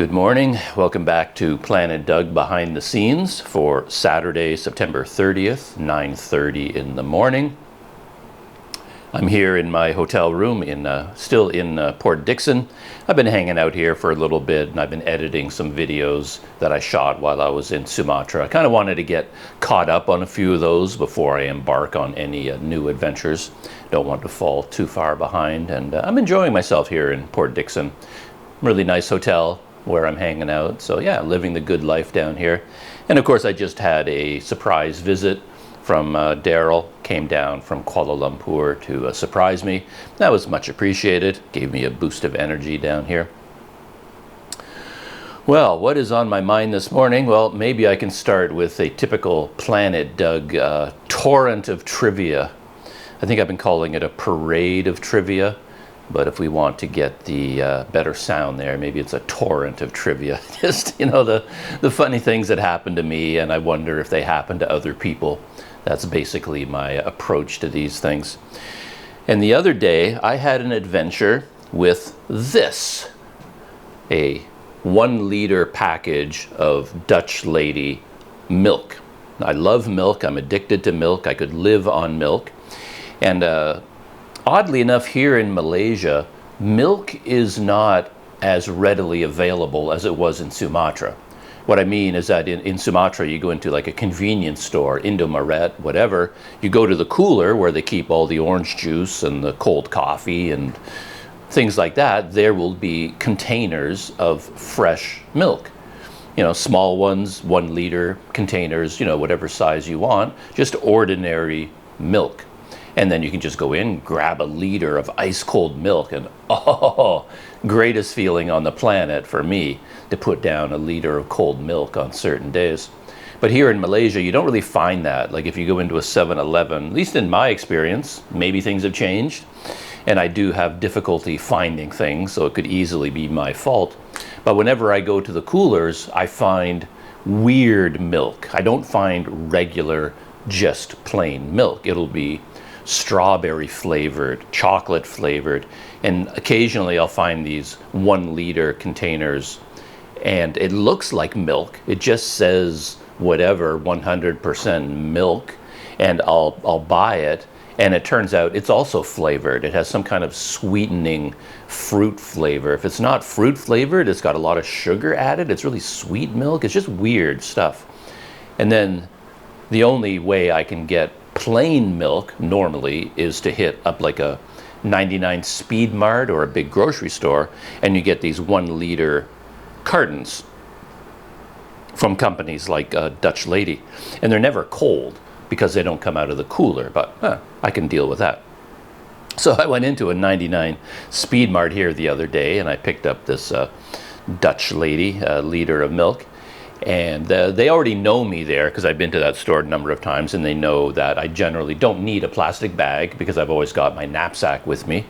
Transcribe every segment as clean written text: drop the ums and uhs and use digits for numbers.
Good morning. Welcome back to Planet Doug Behind the Scenes for Saturday, September 30th, 9:30 in the morning. I'm here in my hotel room still in Port Dickson. I've been hanging out here for a little bit and I've been editing some videos that I shot while I was in Sumatra. I kind of wanted to get caught up on a few of those before I embark on any new adventures. Don't want to fall too far behind, and I'm enjoying myself here in Port Dickson. Really nice hotel where I'm hanging out. So yeah, living the good life down here. And of course I just had a surprise visit from Daryl. Came down from Kuala Lumpur to surprise me. That was much appreciated. Gave me a boost of energy down here. Well, what is on my mind this morning? Well, maybe I can start with a typical Planet Doug torrent of trivia. I think I've been calling it a parade of trivia. But if we want to get the better sound there, maybe it's a torrent of trivia. Just, you know, the funny things that happen to me, and I wonder if they happen to other people. That's basically my approach to these things. And the other day, I had an adventure with this. A 1 liter package of Dutch Lady milk. I love milk. I'm addicted to milk. I could live on milk. And oddly enough, here in Malaysia, milk is not as readily available as it was in Sumatra. What I mean is that in Sumatra, you go into like a convenience store, Indomaret, whatever, you go to the cooler where they keep all the orange juice and the cold coffee and things like that. There will be containers of fresh milk. You know, small ones, 1 liter containers, you know, whatever size you want, just ordinary milk. And then you can just go in, grab a liter of ice cold milk, and oh, greatest feeling on the planet for me to put down a liter of cold milk on certain days. But here in Malaysia, you don't really find that. Like if you go into a 7-Eleven, at least in my experience, maybe things have changed, and I do have difficulty finding things, so it could easily be my fault. But whenever I go to the coolers, I find weird milk. I don't find regular, just plain milk. It'll be strawberry flavored, chocolate flavored, and occasionally I'll find these 1 liter containers and it looks like milk. It just says whatever, 100% milk, and I'll buy it, and it turns out it's also flavored. It has some kind of sweetening fruit flavor. If it's not fruit flavored, it's got a lot of sugar added. It's really sweet milk. It's just weird stuff. And then the only way I can get plain milk normally is to hit up like a 99 Speed Mart or a big grocery store, and you get these 1 liter cartons from companies like Dutch Lady, and they're never cold because they don't come out of the cooler, but I can deal with that. So I went into a 99 Speed Mart here the other day and I picked up this Dutch Lady liter of milk. And they already know me there because I've been to that store a number of times, and they know that I generally don't need a plastic bag because I've always got my knapsack with me.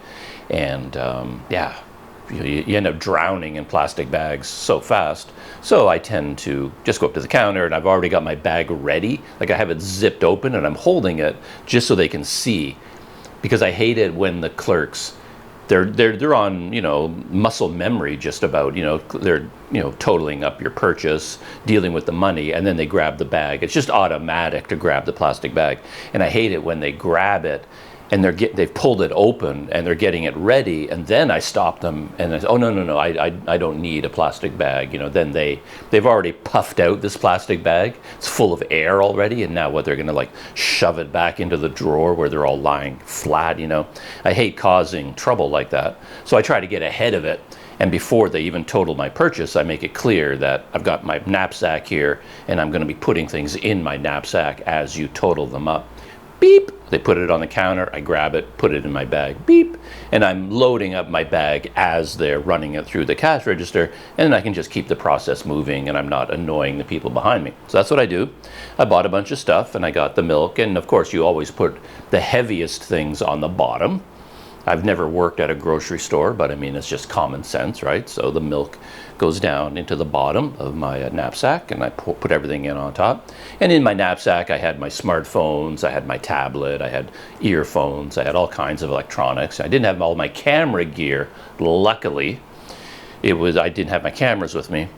And yeah, you end up drowning in plastic bags so fast. So I tend to just go up to the counter and I've already got my bag ready. Like I have it zipped open and I'm holding it just so they can see, because I hate it when the clerks, they're on, you know, muscle memory just about, you know, they're, you know, totaling up your purchase, dealing with the money, and then they grab the bag. It's just automatic to grab the plastic bag. And I hate it when they grab it and they've pulled it open and they're getting it ready, and then I stop them and I say, oh no, I don't need a plastic bag. You know, then they've already puffed out this plastic bag. It's full of air already, and now what, they're gonna like shove it back into the drawer where they're all lying flat, you know. I hate causing trouble like that. So I try to get ahead of it, and before they even total my purchase, I make it clear that I've got my knapsack here and I'm gonna be putting things in my knapsack as you total them up. Beep. They put it on the counter, I grab it, put it in my bag, beep, and I'm loading up my bag as they're running it through the cash register, and then I can just keep the process moving and I'm not annoying the people behind me. So that's what I do. I bought a bunch of stuff and I got the milk, and of course you always put the heaviest things on the bottom. I've never worked at a grocery store, but I mean, it's just common sense, right? So the milk goes down into the bottom of my knapsack, and I put everything in on top. And in my knapsack, I had my smartphones, I had my tablet, I had earphones, I had all kinds of electronics. I didn't have all my camera gear, luckily, I didn't have my cameras with me.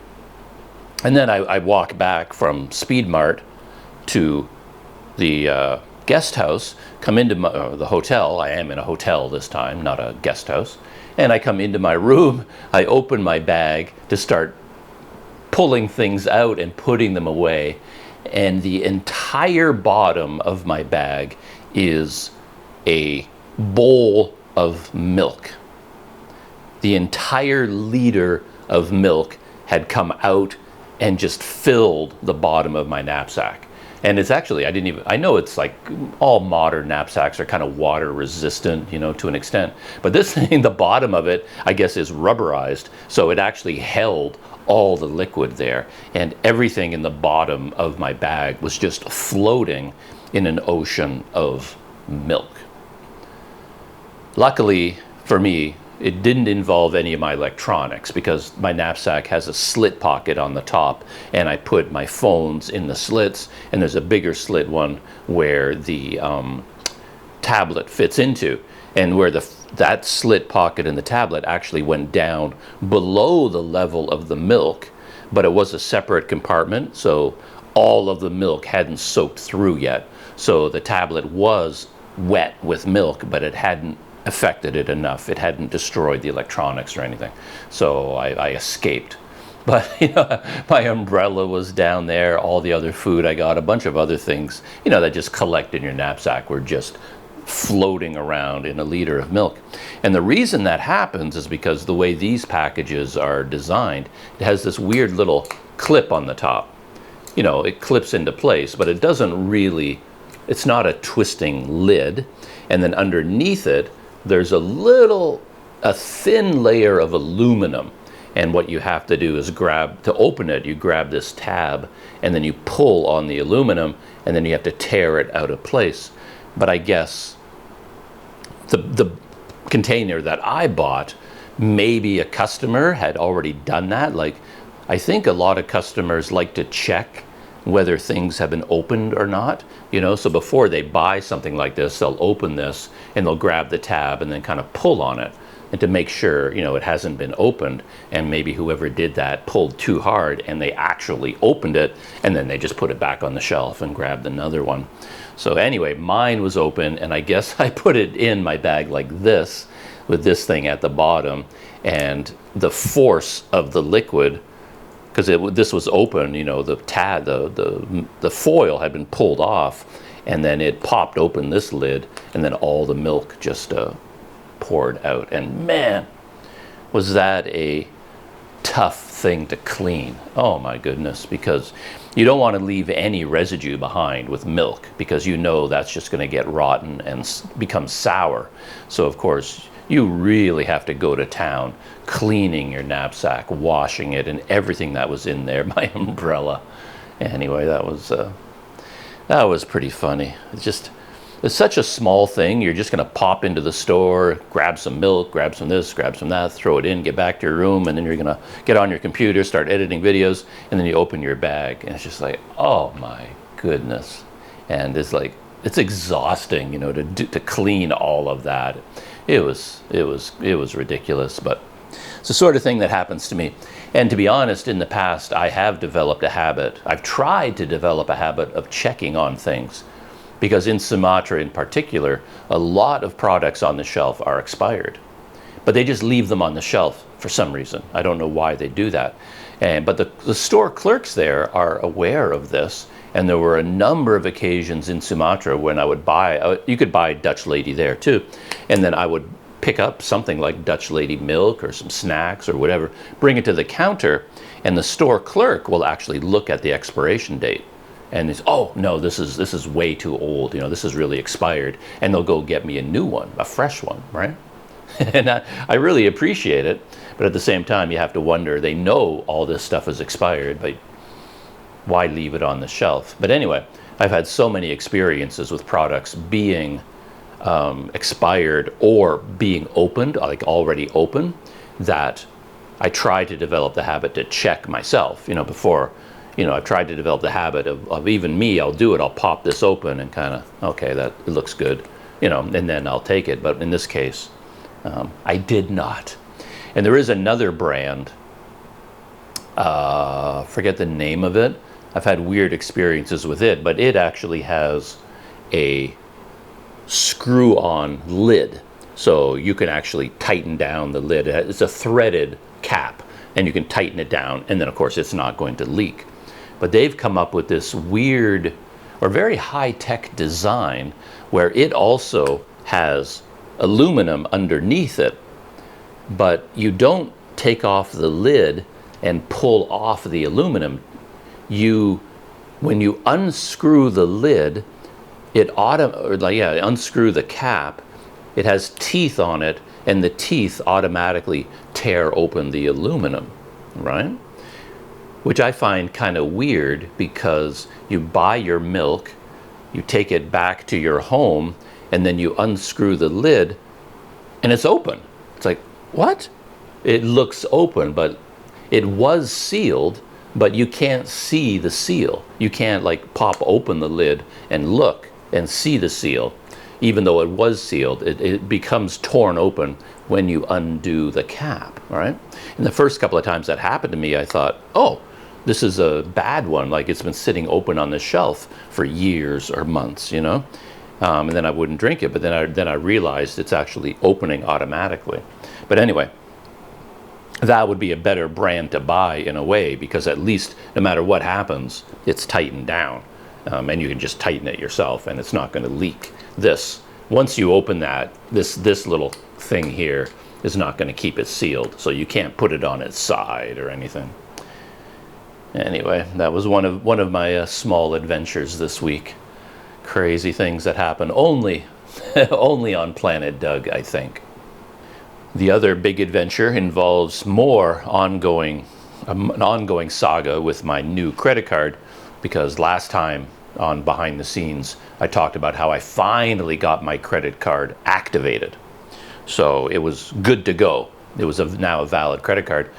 And then I walk back from Speed Mart to the guest house, come into the hotel. I am in a hotel this time, not a guest house. And I come into my room, I open my bag to start pulling things out and putting them away. And the entire bottom of my bag is a bowl of milk. The entire liter of milk had come out and just filled the bottom of my knapsack. And it's actually, I know it's like all modern knapsacks are kind of water resistant, you know, to an extent. But this thing, the bottom of it, I guess is rubberized. So it actually held all the liquid there. And everything in the bottom of my bag was just floating in an ocean of milk. Luckily for me, it didn't involve any of my electronics because my knapsack has a slit pocket on the top, and I put my phones in the slits, and there's a bigger slit one where the tablet fits into, and where that slit pocket in the tablet actually went down below the level of the milk, but it was a separate compartment, so all of the milk hadn't soaked through yet. So the tablet was wet with milk, but it hadn't affected it enough. It hadn't destroyed the electronics or anything. So I escaped. But you know, my umbrella was down there, all the other food I got, a bunch of other things, you know, that just collect in your knapsack were just floating around in a liter of milk. And the reason that happens is because the way these packages are designed, it has this weird little clip on the top. You know, it clips into place, but it doesn't really, it's not a twisting lid. And then underneath it, there's a thin layer of aluminum. And what you have to do is to open it, you grab this tab and then you pull on the aluminum and then you have to tear it out of place. But I guess the container that I bought, maybe a customer had already done that. Like, I think a lot of customers like to check whether things have been opened or not, you know, so before they buy something like this, they'll open this and they'll grab the tab and then kind of pull on it, and to make sure, you know, it hasn't been opened, and maybe whoever did that pulled too hard and they actually opened it, and then they just put it back on the shelf and grabbed another one. So anyway, mine was open, and I guess I put it in my bag like this, with this thing at the bottom, and the force of the liquid, because this was open, you know, the foil had been pulled off, and then it popped open this lid, and then all the milk just poured out. And man, was that a tough thing to clean. Oh my goodness, because you don't want to leave any residue behind with milk, because you know that's just going to get rotten and become sour. So of course, you really have to go to town cleaning your knapsack, washing it, and everything that was in there. My umbrella. Anyway, that was pretty funny. It's such a small thing. You're just going to pop into the store, grab some milk, grab some this, grab some that, throw it in, get back to your room, and then you're going to get on your computer, start editing videos, and then you open your bag, and it's just like, oh my goodness. And it's like, it's exhausting, you know, to clean all of that. It was ridiculous, but it's the sort of thing that happens to me. And to be honest, in the past, I have developed a habit. I've tried to develop a habit of checking on things, because in Sumatra in particular, a lot of products on the shelf are expired, but they just leave them on the shelf for some reason. I don't know why they do that. But the store clerks there are aware of this. And there were a number of occasions in Sumatra when I would buy, you could buy Dutch Lady there too. And then I would pick up something like Dutch Lady milk or some snacks or whatever, bring it to the counter, and the store clerk will actually look at the expiration date. And it's, oh no, this is way too old, you know, this is really expired. And they'll go get me a new one, a fresh one, right? And I really appreciate it. But at the same time, you have to wonder, they know all this stuff is expired, but why leave it on the shelf? But anyway, I've had so many experiences with products being expired or being opened, like already open, that I try to develop the habit to check myself, you know, before, you know, I've tried to develop the habit of even me, I'll do it, I'll pop this open and kind of, okay, that it looks good, you know, and then I'll take it. But in this case, I did not. And there is another brand, forget the name of it. I've had weird experiences with it, but it actually has a screw-on lid. So you can actually tighten down the lid. It's a threaded cap, and you can tighten it down, and then of course it's not going to leak. But they've come up with this weird or very high-tech design where it also has aluminum underneath it, but you don't take off the lid and pull off the aluminum. When you unscrew the lid, unscrew the cap, it has teeth on it, and the teeth automatically tear open the aluminum, right? Which I find kind of weird, because you buy your milk, you take it back to your home, and then you unscrew the lid, and it's open. It's like, what? It looks open, but it was sealed, but you can't see the seal. You can't like pop open the lid and look and see the seal. Even though it was sealed, it becomes torn open when you undo the cap, right? And the first couple of times that happened to me, I thought, oh, this is a bad one. Like, it's been sitting open on the shelf for years or months, you know? And then I wouldn't drink it, but then I realized it's actually opening automatically. But anyway, that would be a better brand to buy in a way, because at least no matter what happens, it's tightened down. And you can just tighten it yourself, and it's not going to leak. Once you open that, this little thing here is not going to keep it sealed, so you can't put it on its side or anything. Anyway, that was one of my small adventures this week. Crazy things that happen only on Planet Doug, I think. The other big adventure involves more an ongoing saga with my new credit card, because last time on Behind the Scenes, I talked about how I finally got my credit card activated. So it was good to go. It was now a valid credit card.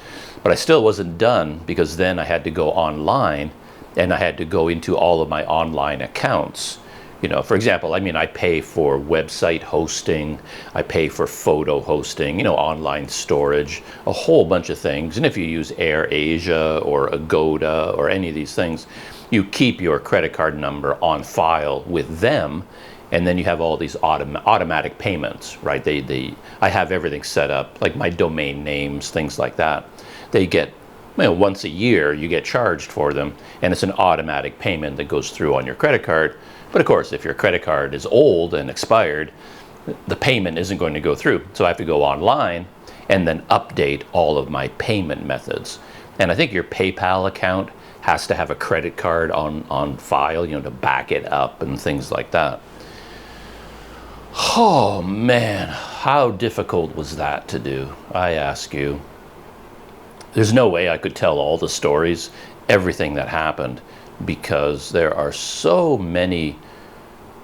But I still wasn't done, because then I had to go online, and I had to go into all of my online accounts. You know, for example, I mean, I pay for website hosting, I pay for photo hosting, you know, online storage, a whole bunch of things. And if you use AirAsia or Agoda or any of these things, you keep your credit card number on file with them, and then you have all these automatic payments, right? I have everything set up, like my domain names, things like that. They get, you know, once a year you get charged for them, and it's an automatic payment that goes through on your credit card. But of course, if your credit card is old and expired, the payment isn't going to go through. So I have to go online and then update all of my payment methods. And I think your PayPal account has to have a credit card on file, you know, to back it up and things like that. Oh man, how difficult was that to do, I ask you. There's no way I could tell all the stories, everything that happened, because there are so many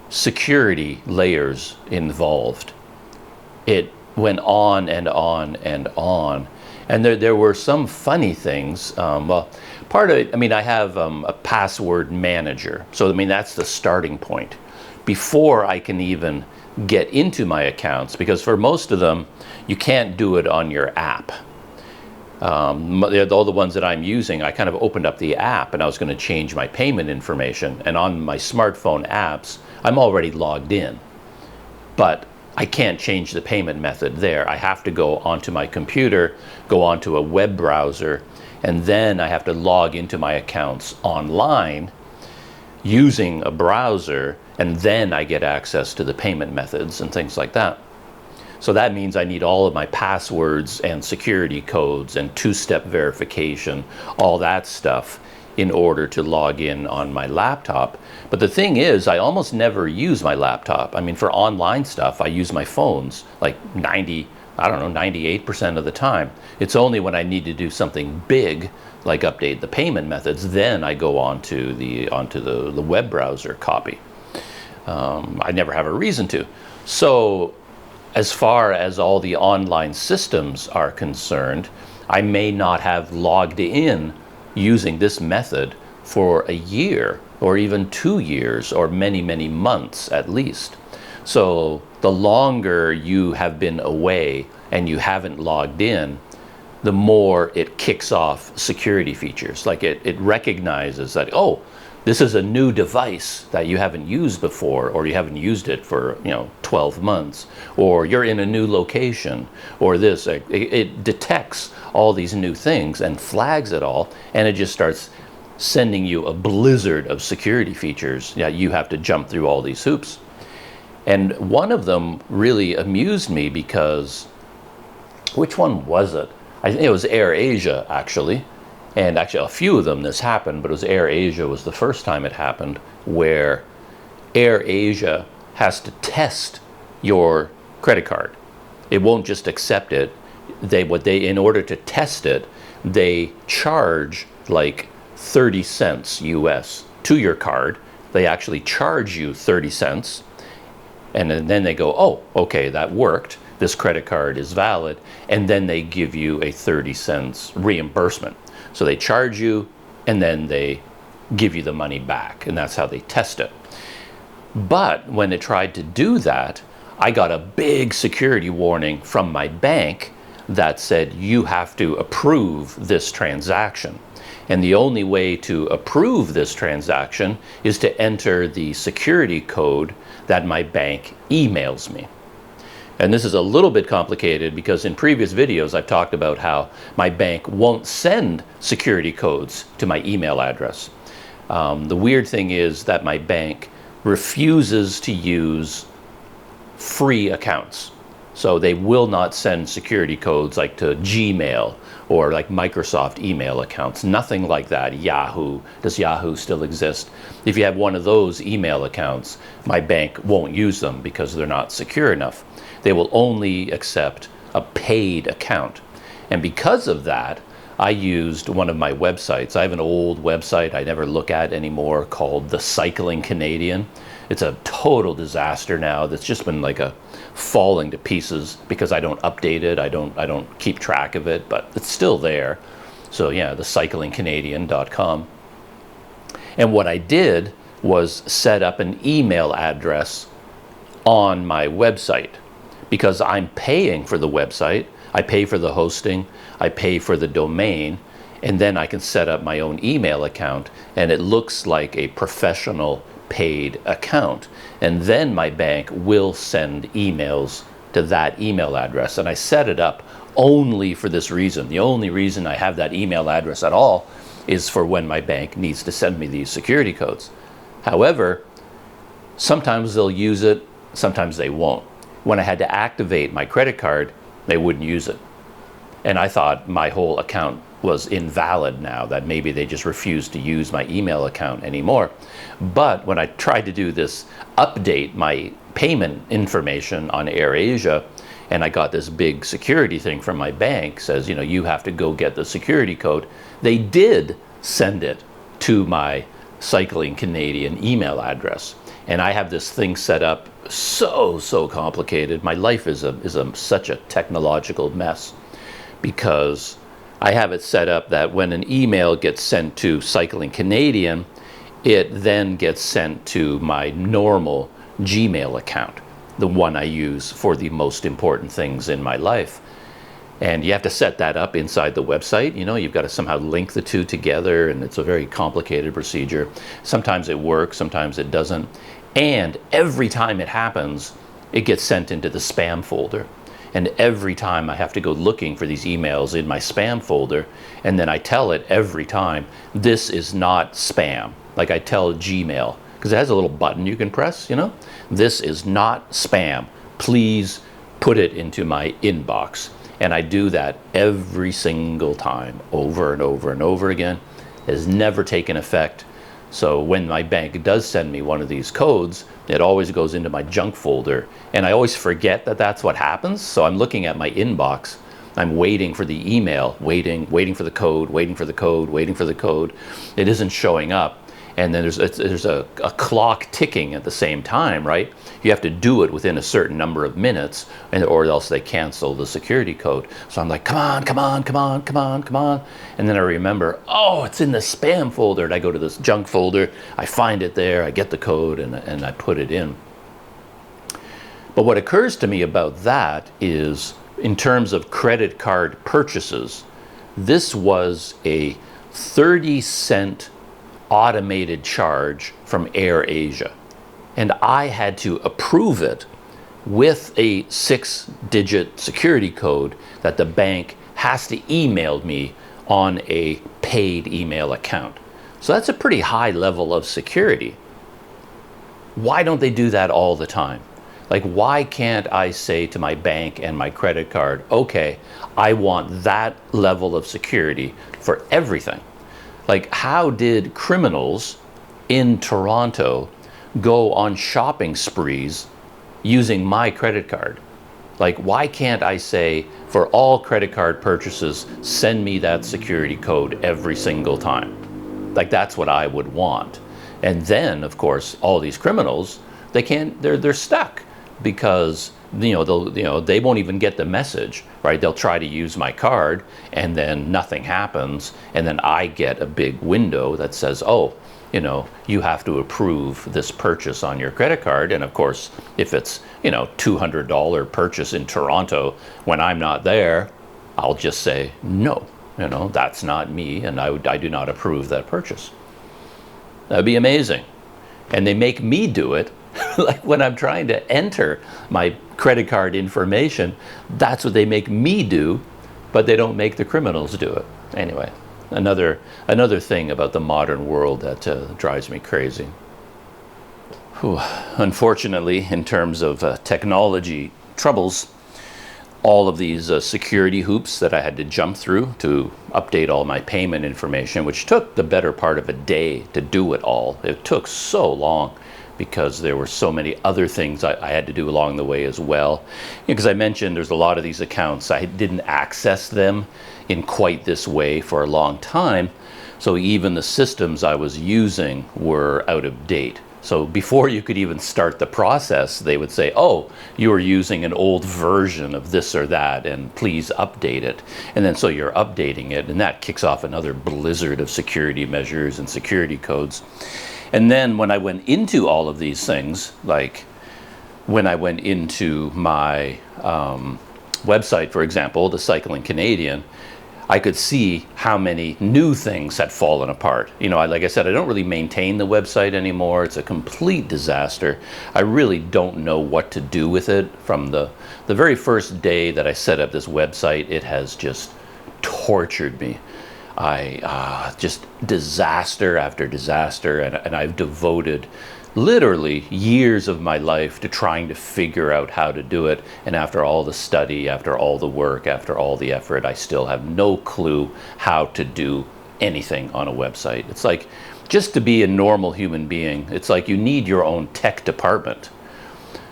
security layers involved. It went on and on and on. And there were some funny things. Well, part of it, I mean, I have a password manager. So, I mean, that's the starting point. Before I can even get into my accounts, because for most of them, you can't do it on your app. All the ones that I'm using, I kind of opened up the app and I was going to change my payment information. And on my smartphone apps, I'm already logged in. But I can't change the payment method there. I have to go onto my computer, go onto a web browser, and then I have to log into my accounts online using a browser, and then I get access to the payment methods and things like that. So that means I need all of my passwords and security codes and two-step verification, all that stuff, in order to log in on my laptop. But the thing is, I almost never use my laptop. I mean, for online stuff, I use my phones like 98% of the time. It's only when I need to do something big, like update the payment methods, then I go onto the web browser copy. I never have a reason to. So as far as all the online systems are concerned, I may not have logged in using this method for a year or even 2 years or many, many months at least. So the longer you have been away and you haven't logged in, the more it kicks off security features. Like it recognizes that, oh, this is a new device that you haven't used before, or you haven't used it for 12 months, or you're in a new location, or this. It detects all these new things and flags it all, and it just starts sending you a blizzard of security features. Yeah, you have to jump through all these hoops. And one of them really amused me because, which one was it? I think it was AirAsia, actually. And actually, a few of them this happened, but it was AirAsia was the first time it happened, where AirAsia has to test your credit card. It won't just accept it. In order to test it, they charge like 30 cents US to your card. They actually charge you 30 cents. And then they go, oh, okay, that worked. This credit card is valid. And then they give you a 30 cents reimbursement. So they charge you, and then they give you the money back, and that's how they test it. But when it tried to do that, I got a big security warning from my bank that said, you have to approve this transaction. And the only way to approve this transaction is to enter the security code that my bank emails me. And this is a little bit complicated because in previous videos I've talked about how my bank won't send security codes to my email address. The weird thing is that my bank refuses to use free accounts. So they will not send security codes like to Gmail or like Microsoft email accounts, nothing like that. Yahoo, does Yahoo still exist? If you have one of those email accounts, my bank won't use them because they're not secure enough. They will only accept a paid account. And because of that, I used one of my websites. I have an old website I never look at anymore called The Cycling Canadian. It's a total disaster now. That's just been like a falling to pieces because I don't update it. I don't keep track of it, but it's still there. So yeah, thecyclingcanadian.com. And what I did was set up an email address on my website because I'm paying for the website. I pay for the hosting, I pay for the domain, and then I can set up my own email account, and it looks like a professional paid account. And then my bank will send emails to that email address. And I set it up only for this reason. The only reason I have that email address at all is for when my bank needs to send me these security codes. However, sometimes they'll use it, sometimes they won't. When I had to activate my credit card, they wouldn't use it. And I thought my whole account was invalid now, that maybe they just refused to use my email account anymore. But when I tried to do this, update my payment information on AirAsia, and I got this big security thing from my bank, says, you have to go get the security code. They did send it to my Cycling Canadian email address. And I have this thing set up so complicated. My life is such a technological mess because I have it set up that when an email gets sent to Cycling Canadian, it then gets sent to my normal Gmail account, the one I use for the most important things in my life. And you have to set that up inside the website. You've got to somehow link the two together, and it's a very complicated procedure. Sometimes it works, sometimes it doesn't. And every time it happens, it gets sent into the spam folder. And every time I have to go looking for these emails in my spam folder, and then I tell it every time, this is not spam. Like I tell Gmail, because it has a little button you can press, this is not spam. Please put it into my inbox. And I do that every single time, over and over and over again. It has never taken effect. So when my bank does send me one of these codes, it always goes into my junk folder. And I always forget that that's what happens. So I'm looking at my inbox. I'm waiting for the email, waiting for the code, waiting for the code, waiting for the code. It isn't showing up. And then there's a clock ticking at the same time, right? You have to do it within a certain number of minutes, or else they cancel the security code. So I'm like, come on. And then I remember, oh, it's in the spam folder. And I go to this junk folder, I find it there, I get the code, and I put it in. But what occurs to me about that is, in terms of credit card purchases, This was a 30-cent automated charge from AirAsia. And I had to approve it with a 6-digit security code that the bank has to email me on a paid email account. So that's a pretty high level of security. Why don't they do that all the time? Like, why can't I say to my bank and my credit card, okay, I want that level of security for everything? Like, how did criminals in Toronto go on shopping sprees using my credit card? Like, why can't I say, for all credit card purchases, send me that security code every single time? Like, that's what I would want. And then, of course, all these criminals, they can't, they're stuck, because they won't even get the message, right? They'll try to use my card and then nothing happens, and then I get a big window that says, oh, you have to approve this purchase on your credit card. And of course, if it's, $200 purchase in Toronto when I'm not there, I'll just say, no, that's not me, and I do not approve that purchase. That'd be amazing. And they make me do it. Like, when I'm trying to enter my credit card information, that's what they make me do, but they don't make the criminals do it. Anyway, another thing about the modern world that drives me crazy. Whew. Unfortunately, in terms of technology troubles, all of these security hoops that I had to jump through to update all my payment information, which took the better part of a day to do it all. It took so long, because there were so many other things I had to do along the way as well. Because I mentioned there's a lot of these accounts, I didn't access them in quite this way for a long time. So even the systems I was using were out of date. So before you could even start the process, they would say, oh, you are using an old version of this or that, and please update it. And then so you're updating it, and that kicks off another blizzard of security measures and security codes. And then when I went into all of these things, like when I went into my website, for example, the Cycling Canadian, I could see how many new things had fallen apart. Like I said, I don't really maintain the website anymore. It's a complete disaster. I really don't know what to do with it. From the very first day that I set up this website, it has just tortured me. Just disaster after disaster, and I've devoted literally years of my life to trying to figure out how to do it. And after all the study, after all the work, after all the effort, I still have no clue how to do anything on a website. It's like, just to be a normal human being, it's like you need your own tech department.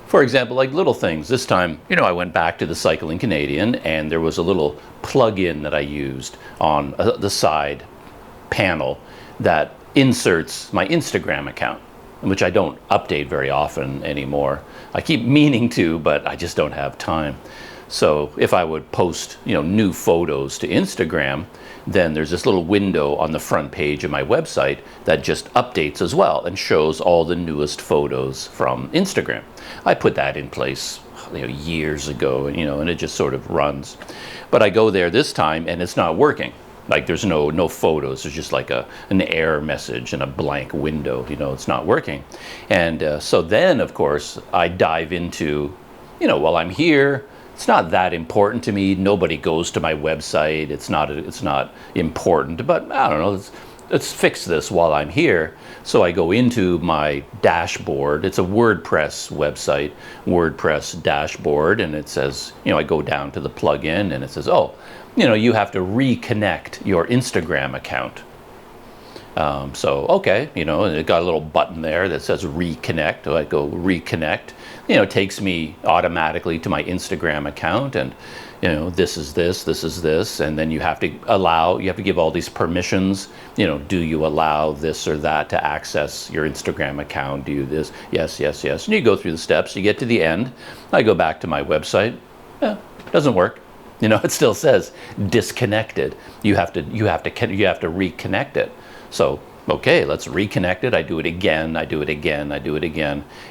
For example, like little things. This time, I went back to the Cycling Canadian, and there was a little plug-in that I used on the side panel that inserts my Instagram account, which I don't update very often anymore. I keep meaning to, but I just don't have time. So if I would post, new photos to Instagram, then there's this little window on the front page of my website that just updates as well and shows all the newest photos from Instagram. I put that in place, years ago, and it just sort of runs. But I go there this time and it's not working. Like, there's no photos. There's just like an error message and a blank window. It's not working. And so then, of course, I dive into, while I'm here, it's not that important to me. Nobody goes to my website. It's not important. But I don't know. Let's fix this while I'm here. So I go into my dashboard. It's a WordPress website, WordPress dashboard, and it says, I go down to the plugin, and it says, oh, you have to reconnect your Instagram account. So, okay, and it got a little button there that says reconnect. So I go reconnect. It takes me automatically to my Instagram account, and this is this, and then you have to give all these permissions. Do you allow this or that to access your Instagram account? Do you this? Yes. And you go through the steps. You get to the end. I go back to my website. Doesn't work. It still says disconnected. You have to reconnect it. So, okay, let's reconnect it. I do it again,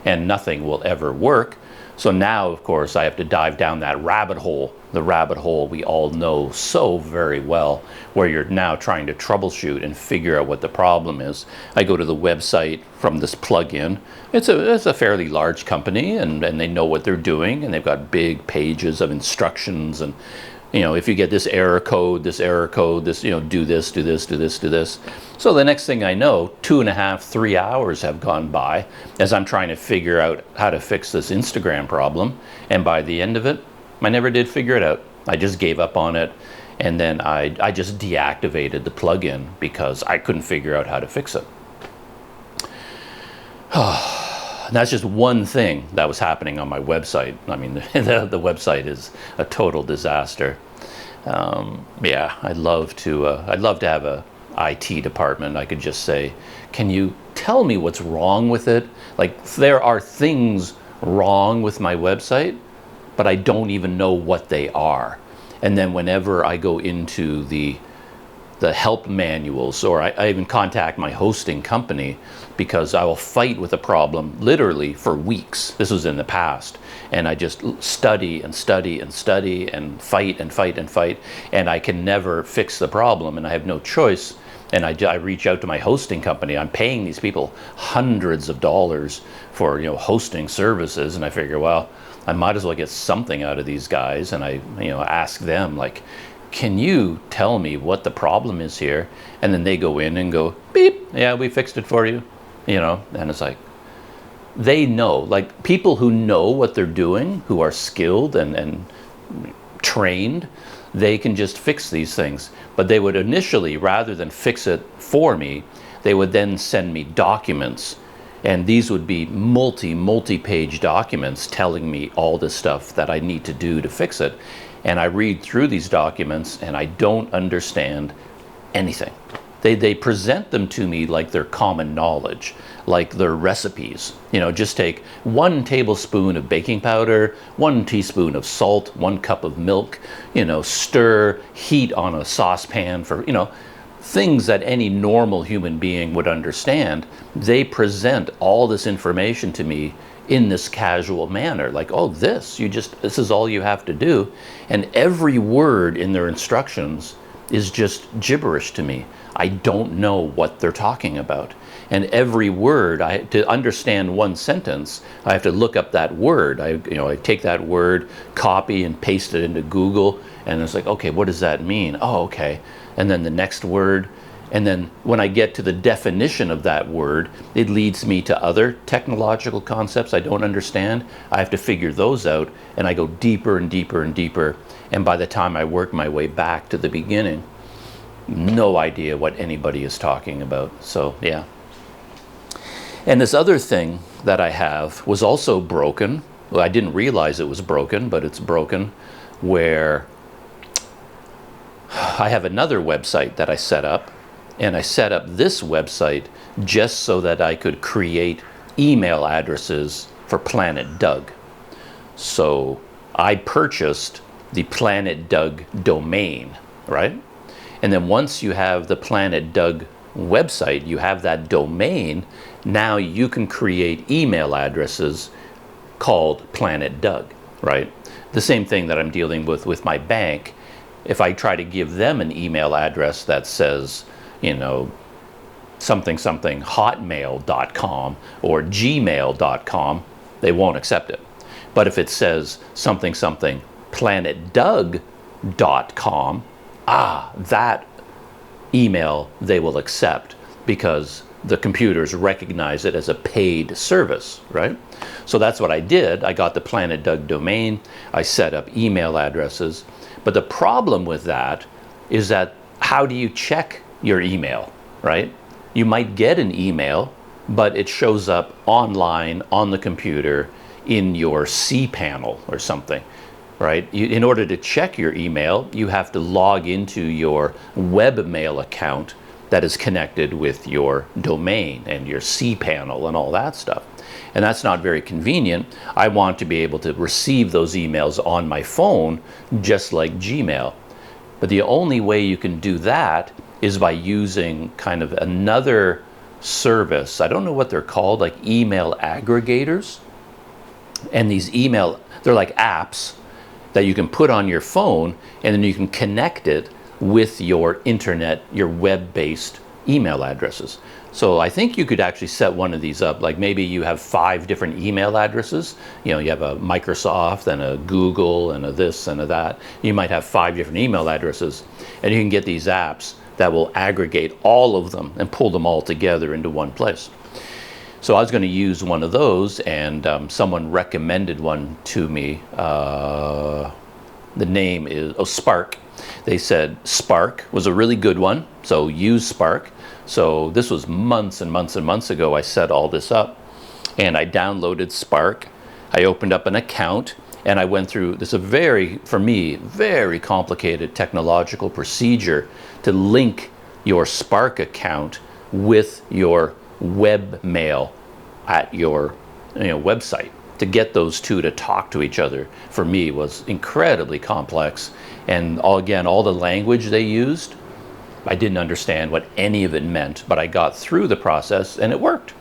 and nothing will ever work. So now, of course, I have to dive down that rabbit hole, the rabbit hole we all know so very well, where you're now trying to troubleshoot and figure out what the problem is. I go to the website from this plugin. It's a fairly large company, and they know what they're doing, and they've got big pages of instructions, and if you get this error code, this, do this, do this, do this, do this. So the next thing I know, 2.5, 3 hours have gone by as I'm trying to figure out how to fix this Instagram problem. And by the end of it, I never did figure it out. I just gave up on it. And then I just deactivated the plugin because I couldn't figure out how to fix it. And that's just one thing that was happening on my website. I mean, the website is a total disaster. Yeah, I'd love to have a IT department. I could just say, can you tell me what's wrong with it? Like, there are things wrong with my website, but I don't even know what they are. And then whenever I go into the help manuals, or I even contact my hosting company, because I will fight with a problem literally for weeks. This was in the past. And I just study and study and study and fight and fight and fight, and I can never fix the problem, and I have no choice. And I reach out to my hosting company. I'm paying these people hundreds of dollars for hosting services, and I figure, well, I might as well get something out of these guys. And I ask them, like, can you tell me what the problem is here? And then they go in and go, beep, yeah, we fixed it for you. And it's like, they know, like, people who know what they're doing, who are skilled and trained, they can just fix these things. But they would initially, rather than fix it for me, they would then send me documents. And these would be multi-page documents telling me all the stuff that I need to do to fix it. And I read through these documents and I don't understand anything. They present them to me like they're common knowledge, like they're recipes. Just take 1 tablespoon of baking powder, 1 teaspoon of salt, 1 cup of milk, stir, heat on a saucepan for, things that any normal human being would understand. They present all this information to me in this casual manner, like, oh, this is all you have to do. And every word in their instructions is just gibberish to me. I don't know what they're talking about. And every word, to understand one sentence, I have to look up that word. I take that word, copy and paste it into Google, and it's like, okay, what does that mean? Oh, okay. And then the next word. And then when I get to the definition of that word, it leads me to other technological concepts I don't understand. I have to figure those out, and I go deeper and deeper and deeper. And by the time I work my way back to the beginning, no idea what anybody is talking about. So, yeah. And this other thing that I have was also broken. Well, I didn't realize it was broken, but it's broken, where I have another website that I set up, and I set up this website just so that I could create email addresses for Planet Doug. So I purchased the Planet Doug domain, right? And then once you have the Planet Doug website, you have that domain, now you can create email addresses called Planet Doug, right? The same thing that I'm dealing with my bank. If I try to give them an email address that says, something hotmail.com or gmail.com, they won't accept it. But if it says something planetdoug.com, that email they will accept, because the computers recognize it as a paid service, right? So that's what I did. I got the Planet Doug domain. I set up email addresses. But the problem with that is that, how do you check your email, right? You might get an email, but it shows up online on the computer in your cPanel or something, right? In order to check your email, you have to log into your webmail account that is connected with your domain and your cPanel and all that stuff. And that's not very convenient. I want to be able to receive those emails on my phone, just like Gmail. But the only way you can do that is by using kind of another service. I don't know what they're called, like email aggregators. And these email, they're like apps that you can put on your phone, and then you can connect it with your internet, your web-based email addresses. So I think you could actually set one of these up, like maybe you have 5 different email addresses. You know, you have a Microsoft and a Google and a this and a that. You might have 5 different email addresses, and you can get these apps that will aggregate all of them and pull them all together into one place. So I was going to use one of those, and someone recommended one to me. The name is Spark. They said Spark was a really good one, so use Spark. So this was months and months and months ago. I set all this up, and I downloaded Spark. I opened up an account, and I went through this, a very, for me, very complicated technological procedure to link your Spark account with your webmail at your website. To get those two to talk to each other, for me, was incredibly complex. And all the language they used, I didn't understand what any of it meant, but I got through the process and it worked.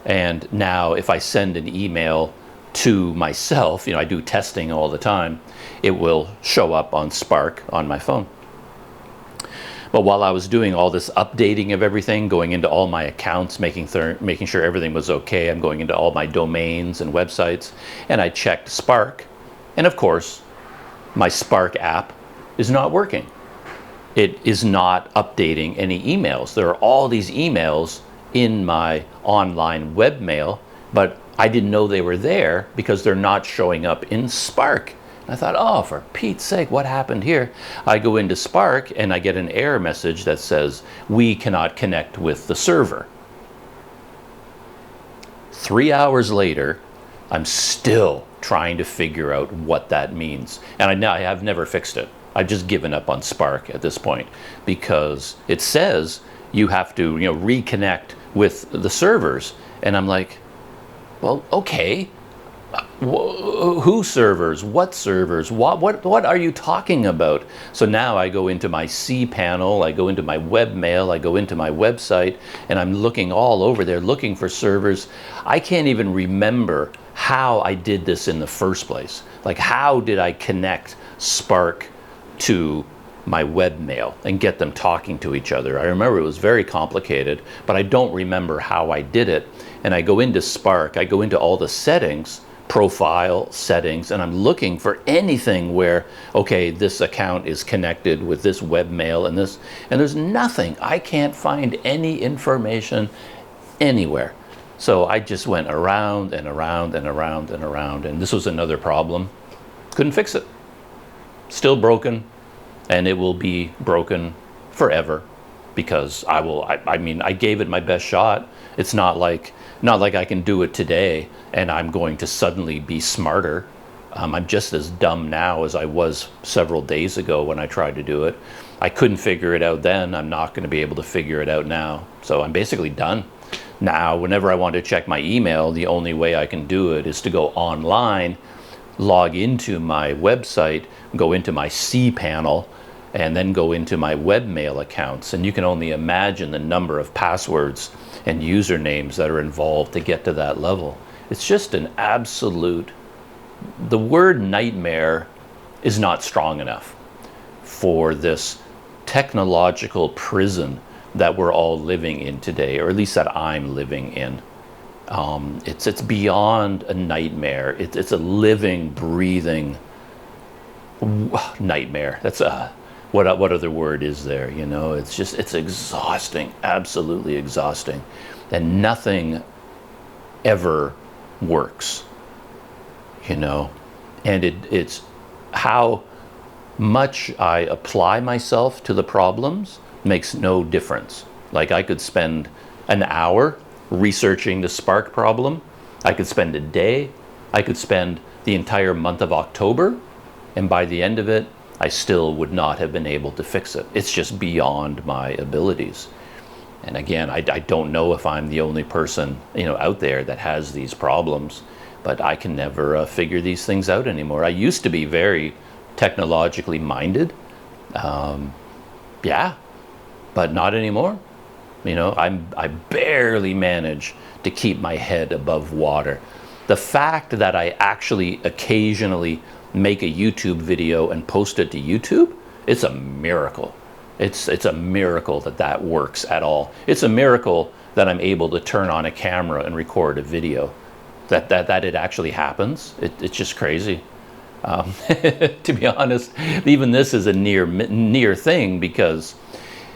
And now if I send an email to myself, I do testing all the time, it will show up on Spark on my phone. But while I was doing all this updating of everything, going into all my accounts, making sure everything was okay, I'm going into all my domains and websites, and I checked Spark, and of course, my Spark app is not working. It is not updating any emails. There are all these emails in my online webmail, but I didn't know they were there because they're not showing up in Spark. I thought, oh, for Pete's sake, what happened here? I go into Spark and I get an error message that says, we cannot connect with the server. 3 hours later, I'm still trying to figure out what that means. And I have never fixed it. I've just given up on Spark at this point because it says you have to, reconnect with the servers. And I'm like, well, okay. Who servers? What servers? What are you talking about? So now I go into my cPanel, I go into my webmail, I go into my website, and I'm looking all over there looking for servers. I can't even remember how I did this in the first place. Like, how did I connect Spark to my webmail and get them talking to each other? I remember it was very complicated, but I don't remember how I did it. And I go into Spark, I go into all the settings, profile settings, and I'm looking for anything where, okay, this account is connected with this webmail and this, and there's nothing. I can't find any information anywhere. So I just went around and around and around and around, and this was another problem. Couldn't fix it. Still broken, and it will be broken forever because I gave it my best shot. It's not like I can do it today and I'm going to suddenly be smarter. I'm just as dumb now as I was several days ago when I tried to do it. I couldn't figure it out then. I'm not going to be able to figure it out now. So I'm basically done. Now, whenever I want to check my email, the only way I can do it is to go online, log into my website, go into my cPanel, and then go into my webmail accounts. And you can only imagine the number of passwords and usernames that are involved to get to that level. It's just an absolute, the word nightmare is not strong enough for this technological prison that we're all living in today, or at least that I'm living in. It's beyond a nightmare. It's a living, breathing nightmare. That's what other word is there? It's exhausting, absolutely exhausting, and nothing ever works. And it's how much I apply myself to the problems makes no difference. Like, I could spend an hour researching the Spark problem. I could spend a day. I could spend the entire month of October, and by the end of it, I still would not have been able to fix it. It's just beyond my abilities. And again, I don't know if I'm the only person, out there that has these problems, but I can never figure these things out anymore. I used to be very technologically minded. Yeah, but not anymore. I barely manage to keep my head above water. the fact that I actually occasionally make a YouTube video and post it to YouTube, it's a miracle. It's a miracle that that works at all. It's a miracle that I'm able to turn on a camera and record a video. That it actually happens. It's just crazy. To be honest, even this is a near thing, because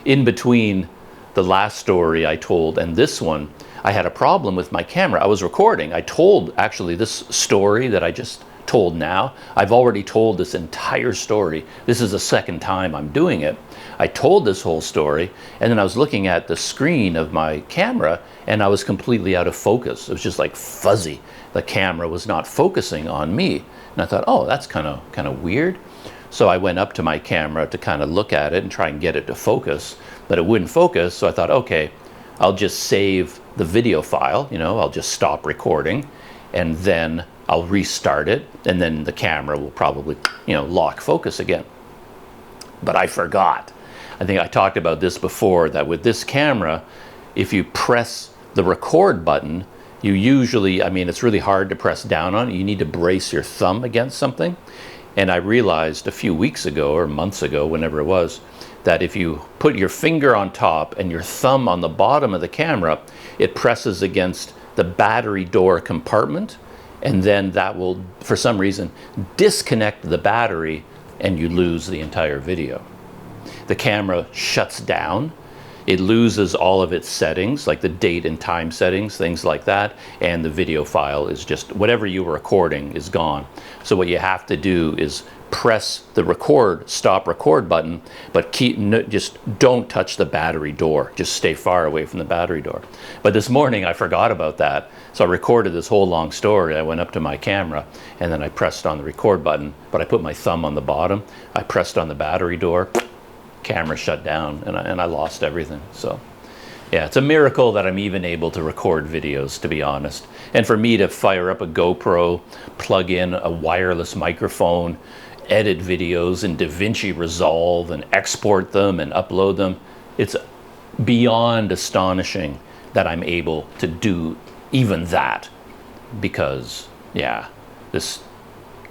in between the last story I told and this one, I had a problem with my camera. I was recording. I told actually this story that I just told now. I've already told this entire story. This is the second time I'm doing it. I told this whole story, and then I was looking at the screen of my camera, and I was completely out of focus. It was just like fuzzy. The camera was not focusing on me. And I thought, oh, that's kind of weird. So I went up to my camera to kind of look at it and try and get it to focus, but it wouldn't focus. So I thought, okay, I'll just save the video file, I'll just stop recording, and then I'll restart it, and then the camera will probably, lock focus again. But I forgot. I think I talked about this before, that with this camera, if you press the record button, you usually, it's really hard to press down on it. You need to brace your thumb against something. And I realized a few weeks ago or months ago, whenever it was, that if you put your finger on top and your thumb on the bottom of the camera, it presses against the battery door compartment, and then that will, for some reason, disconnect the battery and you lose the entire video. The camera shuts down. It loses all of its settings, like the date and time settings, things like that, and the video file is just, whatever you were recording is gone. So what you have to do is press the stop record button, but just don't touch the battery door. Just stay far away from the battery door. But this morning I forgot about that, so I recorded this whole long story. I went up to my camera, and then I pressed on the record button, but I put my thumb on the bottom. I pressed on the battery door, camera shut down, and I lost everything. So yeah, it's a miracle that I'm even able to record videos, to be honest. And for me to fire up a GoPro, plug in a wireless microphone, edit videos in DaVinci Resolve and export them and upload them, it's beyond astonishing that I'm able to do even that, because yeah, this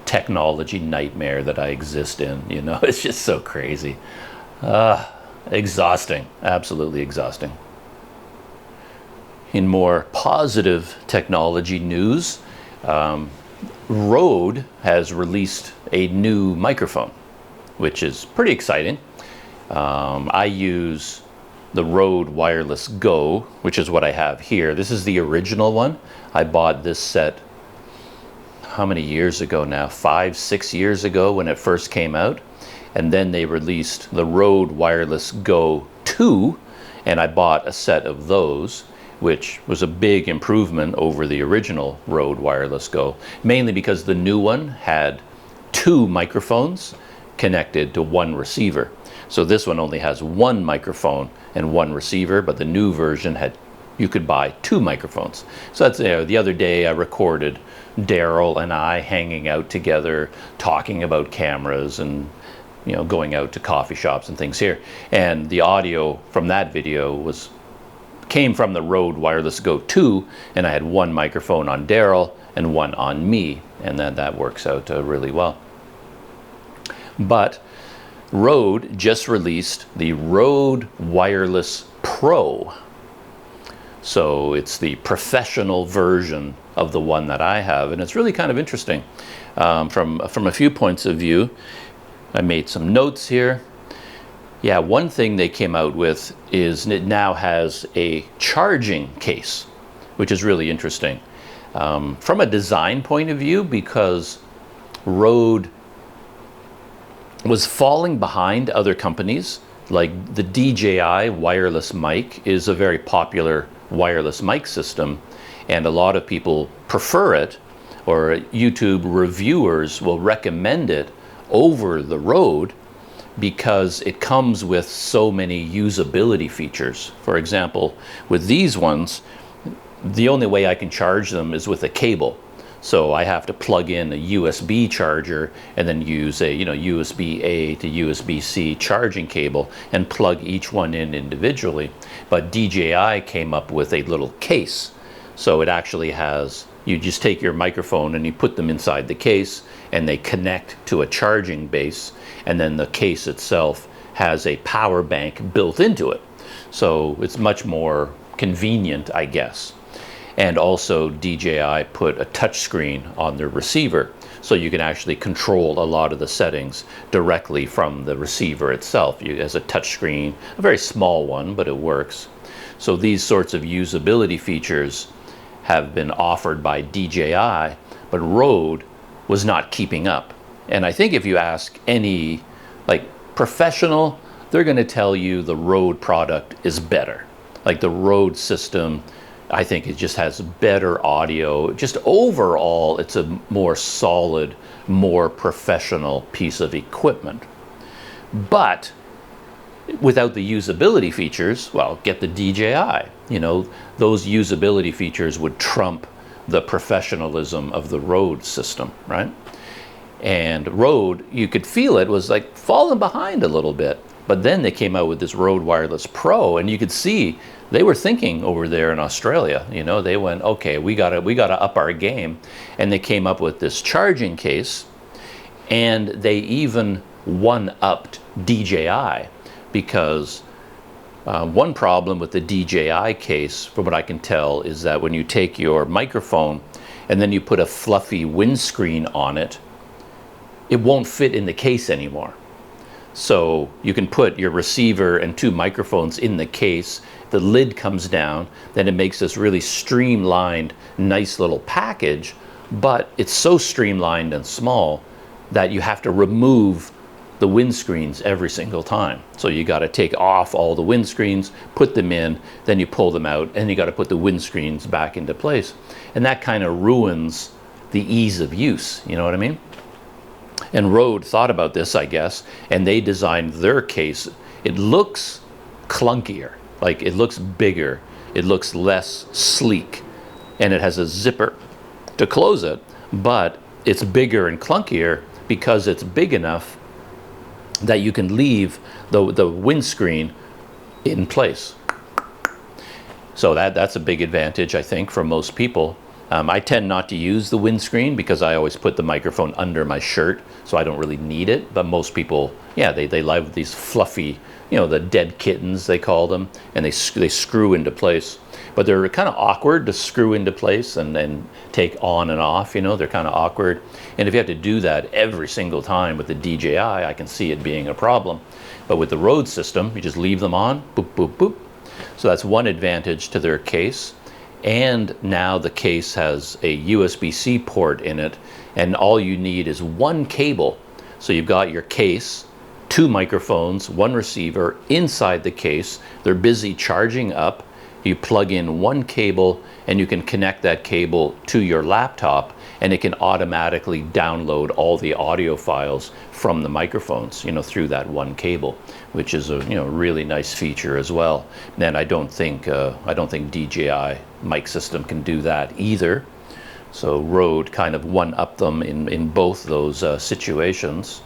technology nightmare that I exist in, it's just so crazy. Exhausting, absolutely exhausting. In more positive technology news, Rode has released a new microphone, which is pretty exciting. I use the Rode Wireless Go, which is what I have here. This is the original one. I bought this set, how many years ago now? 5, 6 years ago when it first came out. And then they released the Rode Wireless Go 2, and I bought a set of those, which was a big improvement over the original Rode Wireless Go, mainly because the new one had 2 microphones connected to 1 receiver. So this one only has 1 microphone and 1 receiver, but the new version you could buy 2 microphones. So that's, the other day I recorded Daryl and I hanging out together, talking about cameras and going out to coffee shops and things here. And the audio from that video came from the Rode Wireless Go 2, and I had 1 microphone on Daryl and 1 on me, and then that works out really well. But Rode just released the Rode Wireless Pro. So it's the professional version of the one that I have, and it's really kind of interesting from a few points of view. I made some notes here. Yeah, one thing they came out with is it now has a charging case, which is really interesting. From a design point of view, because Rode was falling behind other companies, like the DJI wireless mic is a very popular wireless mic system, and a lot of people prefer it, or YouTube reviewers will recommend it over the Rode because it comes with so many usability features. For example, with these ones, the only way I can charge them is with a cable. So I have to plug in a USB charger and then use a USB-A to USB-C charging cable and plug each one in individually. But DJI came up with a little case. So it actually has You just take your microphone and you put them inside the case, and they connect to a charging base, and then the case itself has a power bank built into it. So it's much more convenient, I guess. And also DJI put a touch screen on their receiver, so you can actually control a lot of the settings directly from the receiver itself. It has a touch screen, a very small one, but it works. So these sorts of usability features have been offered by DJI, but Rode was not keeping up. And I think if you ask any like professional, they're going to tell you the Rode product is better. Like the Rode system, I think it just has better audio. Just overall, it's a more solid, more professional piece of equipment. But without the usability features, well, get the DJI. You know, those usability features would trump the professionalism of the Rode system, right? And Rode, you could feel it was like falling behind a little bit. But then they came out with this Rode Wireless Pro, and you could see they were thinking over there in Australia. You know, they went, okay, we gotta up our game, and they came up with this charging case, and they even one-upped DJI, because one problem with the DJI case, from what I can tell, is that when you take your microphone and then you put a fluffy windscreen on it, it won't fit in the case anymore. So you can put your receiver and two microphones in the case, the lid comes down, then it makes this really streamlined, nice little package, but it's so streamlined and small that you have to remove the windscreens every single time. So you got to take off all the windscreens, put them in, then you pull them out, and you got to put the windscreens back into place. And that kind of ruins the ease of use, you know what I mean? And Rode thought about this, I guess, and they designed their case. It looks clunkier, like it looks bigger, it looks less sleek, and it has a zipper to close it, but it's bigger and clunkier because it's big enough that you can leave the windscreen in place. So that's a big advantage, I think, for most people. I tend not to use the windscreen because I always put the microphone under my shirt, so I don't really need it. But most people, yeah, they love these fluffy, you know, the dead kittens, they call them, and they screw into place. But they're kind of awkward to screw into place and then take on and off, you know, they're kind of awkward. And if you have to do that every single time with the DJI, I can see it being a problem. But with the Rode system, you just leave them on, boop, boop, boop. So that's one advantage to their case. And now the case has a USB-C port in it, and all you need is one cable. So you've got your case, two microphones, one receiver inside the case. They're busy charging up. You plug in one cable, and you can connect that cable to your laptop, and it can automatically download all the audio files from the microphones, you know, through that one cable, which is a, you know, really nice feature as well. And I don't think DJI mic system can do that either. So Rode kind of one-upped them in both those situations.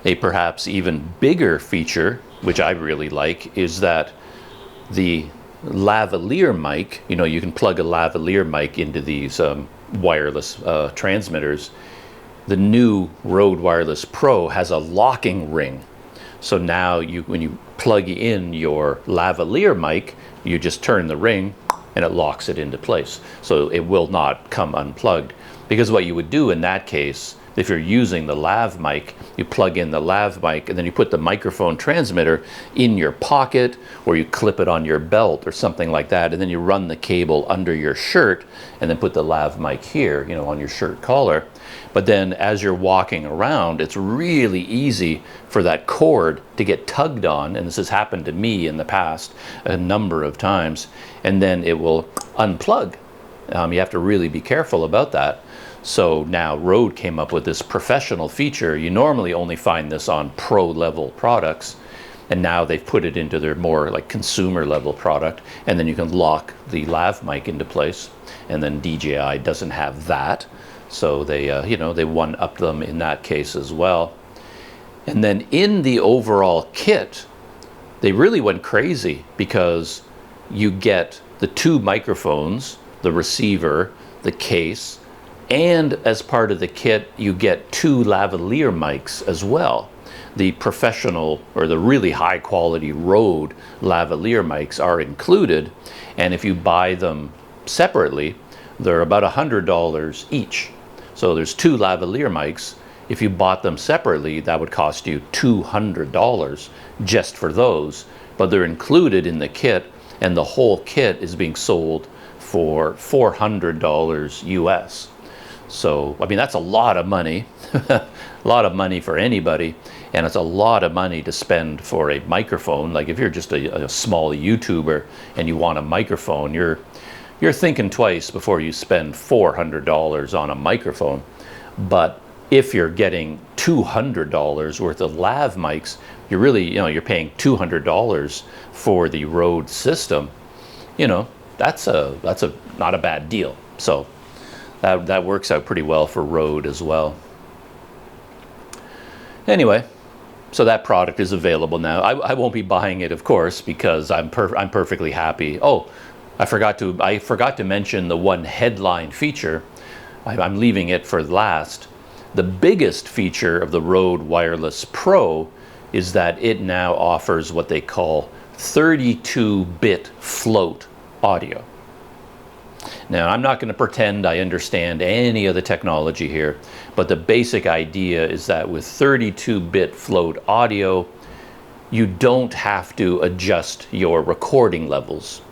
A perhaps even bigger feature, which I really like, is that the lavalier mic, you know, you can plug a lavalier mic into these wireless transmitters. The new Rode Wireless Pro has a locking ring. So now when you plug in your lavalier mic, you just turn the ring and it locks it into place. So it will not come unplugged. Because what you would do in that case, if you're using the lav mic, you plug in the lav mic and then you put the microphone transmitter in your pocket, or you clip it on your belt or something like that, and then you run the cable under your shirt and then put the lav mic here, you know, on your shirt collar. But then as you're walking around, it's really easy for that cord to get tugged on, and this has happened to me in the past a number of times, and then it will unplug. You have to really be careful about that. So now Rode came up with this professional feature. You normally only find this on pro level products, and now they've put it into their more like consumer level product, and then you can lock the lav mic into place, and then DJI doesn't have that. So they, you know, they one-upped them in that case as well. And then in the overall kit, they really went crazy because you get the two microphones, the receiver, the case, and as part of the kit, you get 2 lavalier mics as well. The professional or the really high quality Rode lavalier mics are included, and if you buy them separately, they're about $100 each. So there's 2 lavalier mics. If you bought them separately, that would cost you $200 just for those, but they're included in the kit, and the whole kit is being sold for $400 US. So, I mean, that's a lot of money, a lot of money for anybody, and it's a lot of money to spend for a microphone. Like if you're just a small YouTuber and you want a microphone, you're thinking twice before you spend $400 on a microphone. But if you're getting $200 worth of lav mics, you're really, you're paying $200 for the Rode system. That's not a bad deal. So that works out pretty well for Rode as well. Anyway, so that product is available now. I won't be buying it, of course, because I'm perfectly happy. Oh, I forgot to mention the one headline feature. I'm leaving it for last. The biggest feature of the Rode Wireless Pro is that it now offers what they call 32-bit float audio. Now, I'm not going to pretend I understand any of the technology here, but the basic idea is that with 32-bit float audio, you don't have to adjust your recording levels,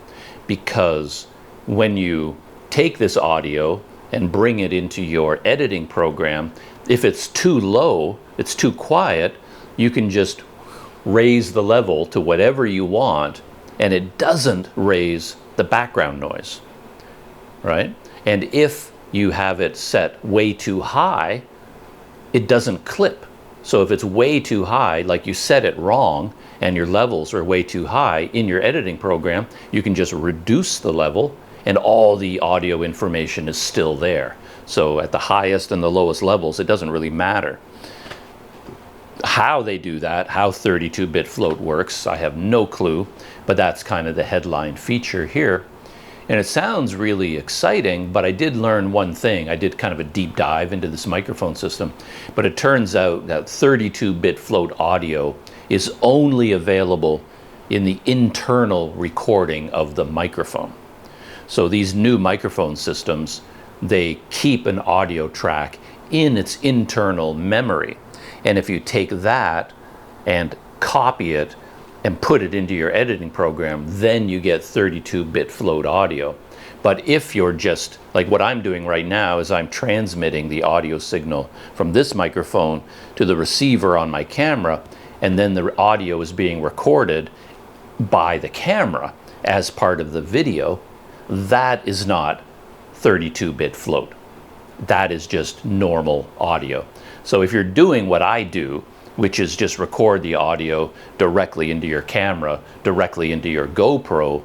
because when you take this audio and bring it into your editing program, if it's too low, it's too quiet, you can just raise the level to whatever you want, and it doesn't raise the background noise, right? And if you have it set way too high, it doesn't clip. So if it's way too high, like you set it wrong and your levels are way too high in your editing program, you can just reduce the level and all the audio information is still there. So at the highest and the lowest levels, it doesn't really matter. How they do that, how 32-bit float works, I have no clue, but that's kind of the headline feature here. And it sounds really exciting, but I did learn one thing. I did kind of a deep dive into this microphone system, but it turns out that 32-bit float audio is only available in the internal recording of the microphone. So these new microphone systems, they keep an audio track in its internal memory. And if you take that and copy it and put it into your editing program, then you get 32-bit float audio. But if you're just, like what I'm doing right now is I'm transmitting the audio signal from this microphone to the receiver on my camera, and then the audio is being recorded by the camera as part of the video, that is not 32-bit float. That is just normal audio. So if you're doing what I do, which is just record the audio directly into your camera, directly into your GoPro,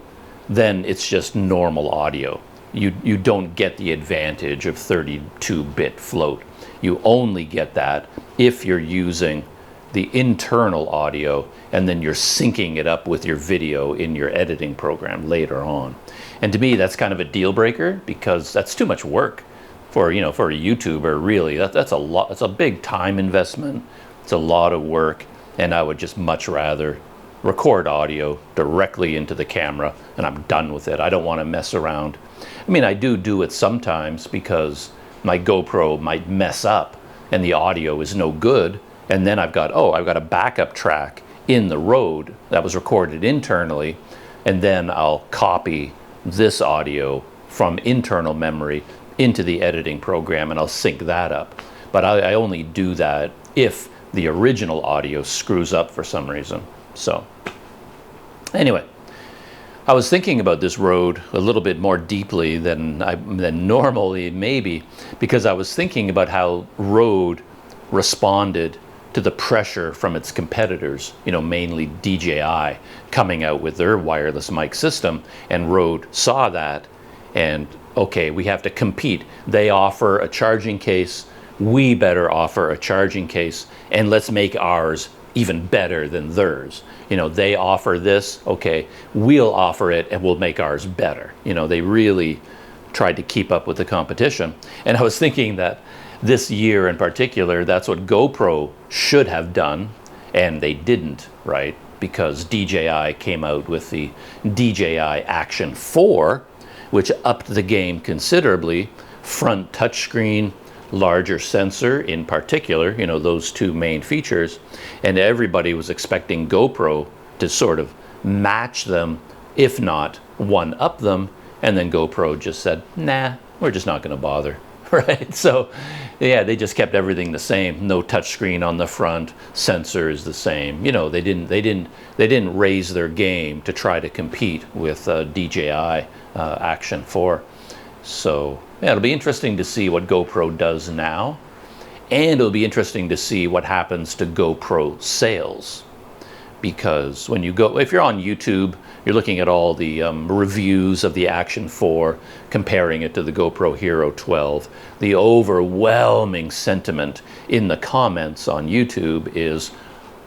then it's just normal audio. You don't get the advantage of 32-bit float. You only get that if you're using the internal audio and then you're syncing it up with your video in your editing program later on. And to me, that's kind of a deal breaker, because that's too much work for, for a YouTuber, really. That's a lot. It's a big time investment. It's a lot of work, and I would just much rather record audio directly into the camera and I'm done with it. I don't want to mess around. I mean, I do it sometimes because my GoPro might mess up and the audio is no good, and then I've got a backup track in the Rode that was recorded internally, and then I'll copy this audio from internal memory into the editing program and I'll sync that up. But I only do that if the original audio screws up for some reason. So anyway, I was thinking about this Rode a little bit more deeply than normally maybe, because I was thinking about how Rode responded to the pressure from its competitors, mainly DJI, coming out with their wireless mic system, and Rode saw that and, okay, we have to compete. They offer a charging case, we better offer a charging case, and let's make ours even better than theirs. They offer this, okay, we'll offer it and we'll make ours better. They really tried to keep up with the competition. And I was thinking that this year in particular, that's what GoPro should have done, and they didn't, right? Because DJI came out with the DJI Action 4, which upped the game considerably. Front touchscreen, larger sensor in particular, you know, those two main features. And everybody was expecting GoPro to sort of match them, if not one-up them. And then GoPro just said, nah, we're just not going to bother. Right? So yeah, they just kept everything the same. No touchscreen on the front, sensor is the same. You know, they didn't raise their game to try to compete with DJI Action 4. So yeah, it'll be interesting to see what GoPro does now, and it'll be interesting to see what happens to GoPro sales. Because when you go, if you're on YouTube, you're looking at all the reviews of the Action 4, comparing it to the GoPro Hero 12. The overwhelming sentiment in the comments on YouTube is,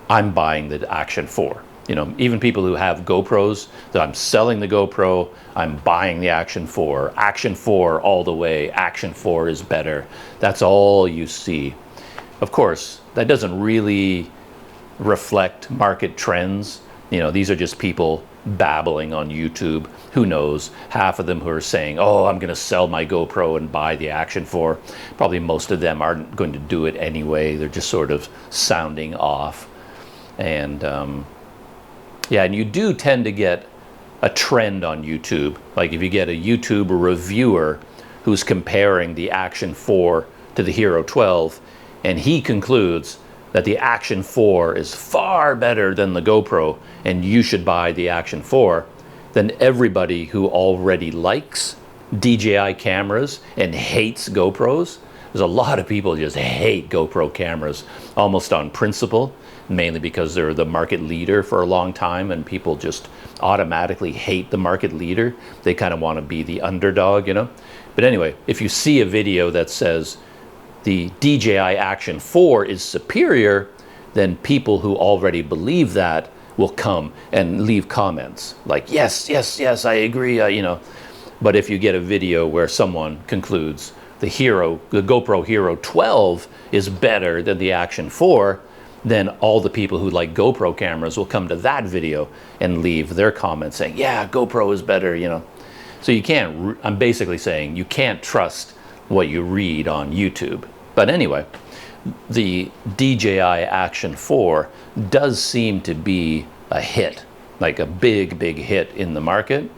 I'm buying the Action 4. You know, even people who have GoPros, that I'm selling the GoPro, I'm buying the Action 4. Action 4 all the way, Action 4 is better. That's all you see. Of course, that doesn't really reflect market trends. You know, these are just people babbling on YouTube. Who knows? Half of them who are saying, oh, I'm going to sell my GoPro and buy the Action 4. Probably most of them aren't going to do it anyway. They're just sort of sounding off. And yeah, and you do tend to get a trend on YouTube. Like if you get a YouTube reviewer who's comparing the Action 4 to the Hero 12, and he concludes that the Action 4 is far better than the GoPro and you should buy the Action 4, then everybody who already likes DJI cameras and hates GoPros, there's a lot of people who just hate GoPro cameras almost on principle, mainly because they're the market leader for a long time and people just automatically hate the market leader. They kind of want to be the underdog, you know. But anyway, if you see a video that says the DJI Action 4 is superior, then people who already believe that will come and leave comments like, yes, yes, yes, I agree, you know. But if you get a video where someone concludes the GoPro Hero 12 is better than the Action 4, then all the people who like GoPro cameras will come to that video and leave their comments saying, yeah, GoPro is better, you know. So you can't, I'm basically saying you can't trust what you read on YouTube. But anyway, the DJI Action 4 does seem to be a hit, like a big, big hit in the market.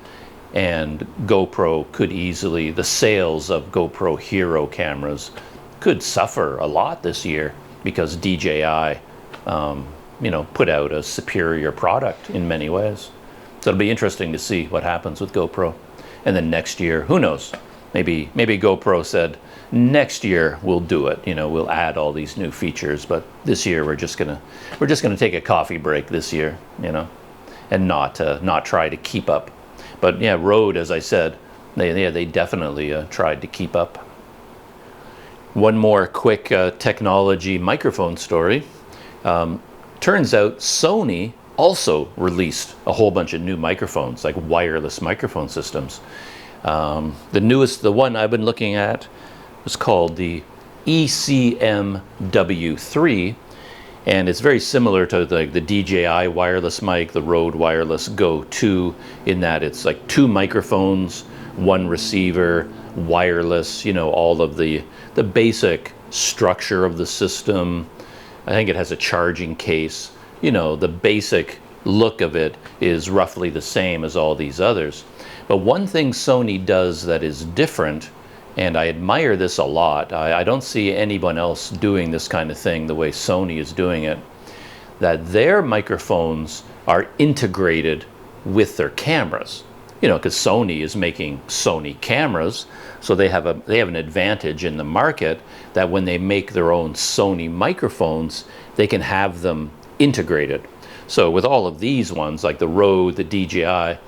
And GoPro could easily, the sales of GoPro Hero cameras could suffer a lot this year because DJI, you know, put out a superior product in many ways. So it'll be interesting to see what happens with GoPro. And then next year, who knows? Maybe GoPro said, next year we'll do it. You know, we'll add all these new features, but this year we're just gonna take a coffee break this year, you know, and not try to keep up. But yeah, Rode, as I said, they definitely tried to keep up. One more quick technology microphone story. Turns out Sony also released a whole bunch of new microphones, like wireless microphone systems. The newest, the one I've been looking at, was called the ECM-W3, and it's very similar to the DJI wireless mic, the Rode Wireless Go 2, in that it's like two microphones, one receiver, wireless, you know, all of the basic structure of the system. I think it has a charging case. You know, the basic look of it is roughly the same as all these others. But one thing Sony does that is different, and I admire this a lot, I don't see anyone else doing this kind of thing the way Sony is doing it, that their microphones are integrated with their cameras. You know, because Sony is making Sony cameras, so they have an advantage in the market that when they make their own Sony microphones, they can have them integrated. So with all of these ones, like the Rode, the DJI,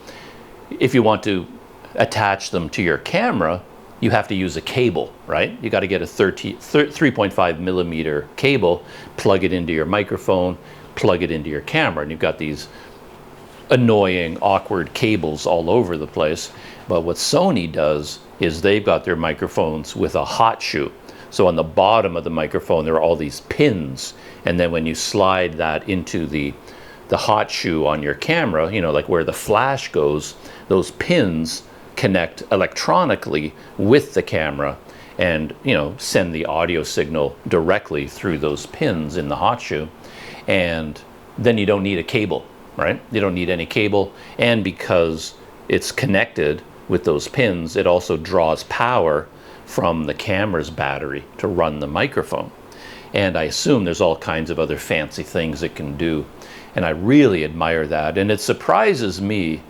if you want to attach them to your camera, you have to use a cable, right? You got to get a 3.5 millimeter cable, plug it into your microphone, plug it into your camera, and you've got these annoying, awkward cables all over the place. But what Sony does is they've got their microphones with a hot shoe. So on the bottom of the microphone, there are all these pins. And then when you slide that into the hot shoe on your camera, you know, like where the flash goes, those pins connect electronically with the camera and, you know, send the audio signal directly through those pins in the hot shoe. And then you don't need a cable, right? You don't need any cable. And because it's connected with those pins, it also draws power from the camera's battery to run the microphone. And I assume there's all kinds of other fancy things it can do. And I really admire that. And it surprises me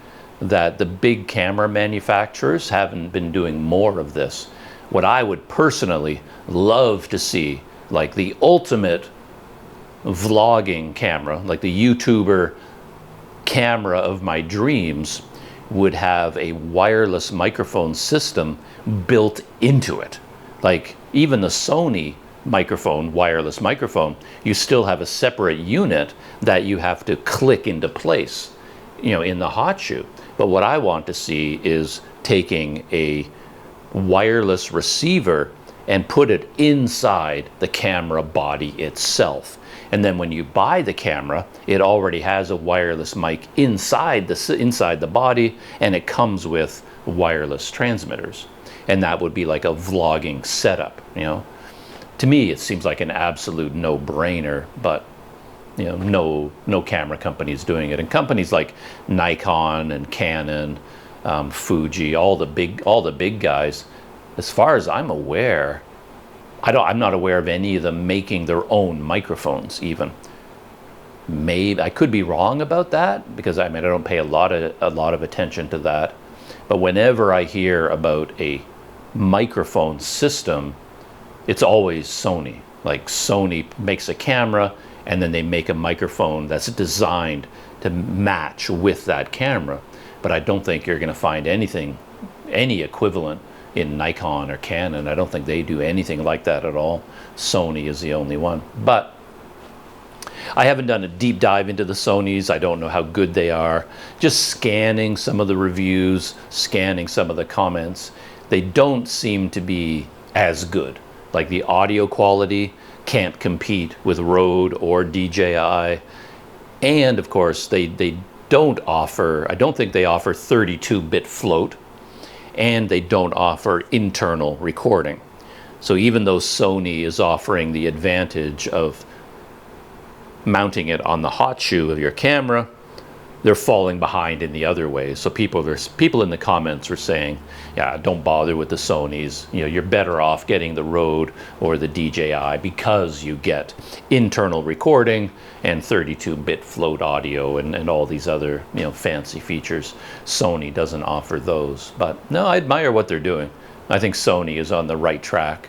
that the big camera manufacturers haven't been doing more of this. What I would personally love to see, like the ultimate vlogging camera, like the YouTuber camera of my dreams, would have a wireless microphone system built into it. Like even the Sony microphone, wireless microphone, you still have a separate unit that you have to click into place, you know, in the hot shoe. But what I want to see is taking a wireless receiver and put it inside the camera body itself. And then when you buy the camera, it already has a wireless mic inside the body, and it comes with wireless transmitters. And that would be like a vlogging setup, you know. To me, it seems like an absolute no-brainer, but you know, no camera company is doing it. And companies like Nikon and Canon, Fuji, all the big guys, as far as I'm aware, I'm not aware of any of them making their own microphones even. Maybe I could be wrong about that, because I mean I don't pay a lot of attention to that. But whenever I hear about a microphone system, it's always Sony. Like Sony makes a camera and then they make a microphone that's designed to match with that camera. But I don't think you're going to find any equivalent in Nikon or Canon. I don't think they do anything like that at all. Sony is the only one. But I haven't done a deep dive into the Sonys. I don't know how good they are. Just scanning some of the reviews, scanning some of the comments, they don't seem to be as good. Like the audio quality can't compete with Rode or DJI. And of course, they don't offer, I don't think they offer 32-bit float, and they don't offer internal recording. So even though Sony is offering the advantage of mounting it on the hot shoe of your camera, they're falling behind in the other ways. So people in the comments are saying, yeah, don't bother with the Sonys. You know, you're better off getting the Rode or the DJI because you get internal recording and 32-bit float audio and all these other, you know, fancy features. Sony doesn't offer those. But no, I admire what they're doing. I think Sony is on the right track.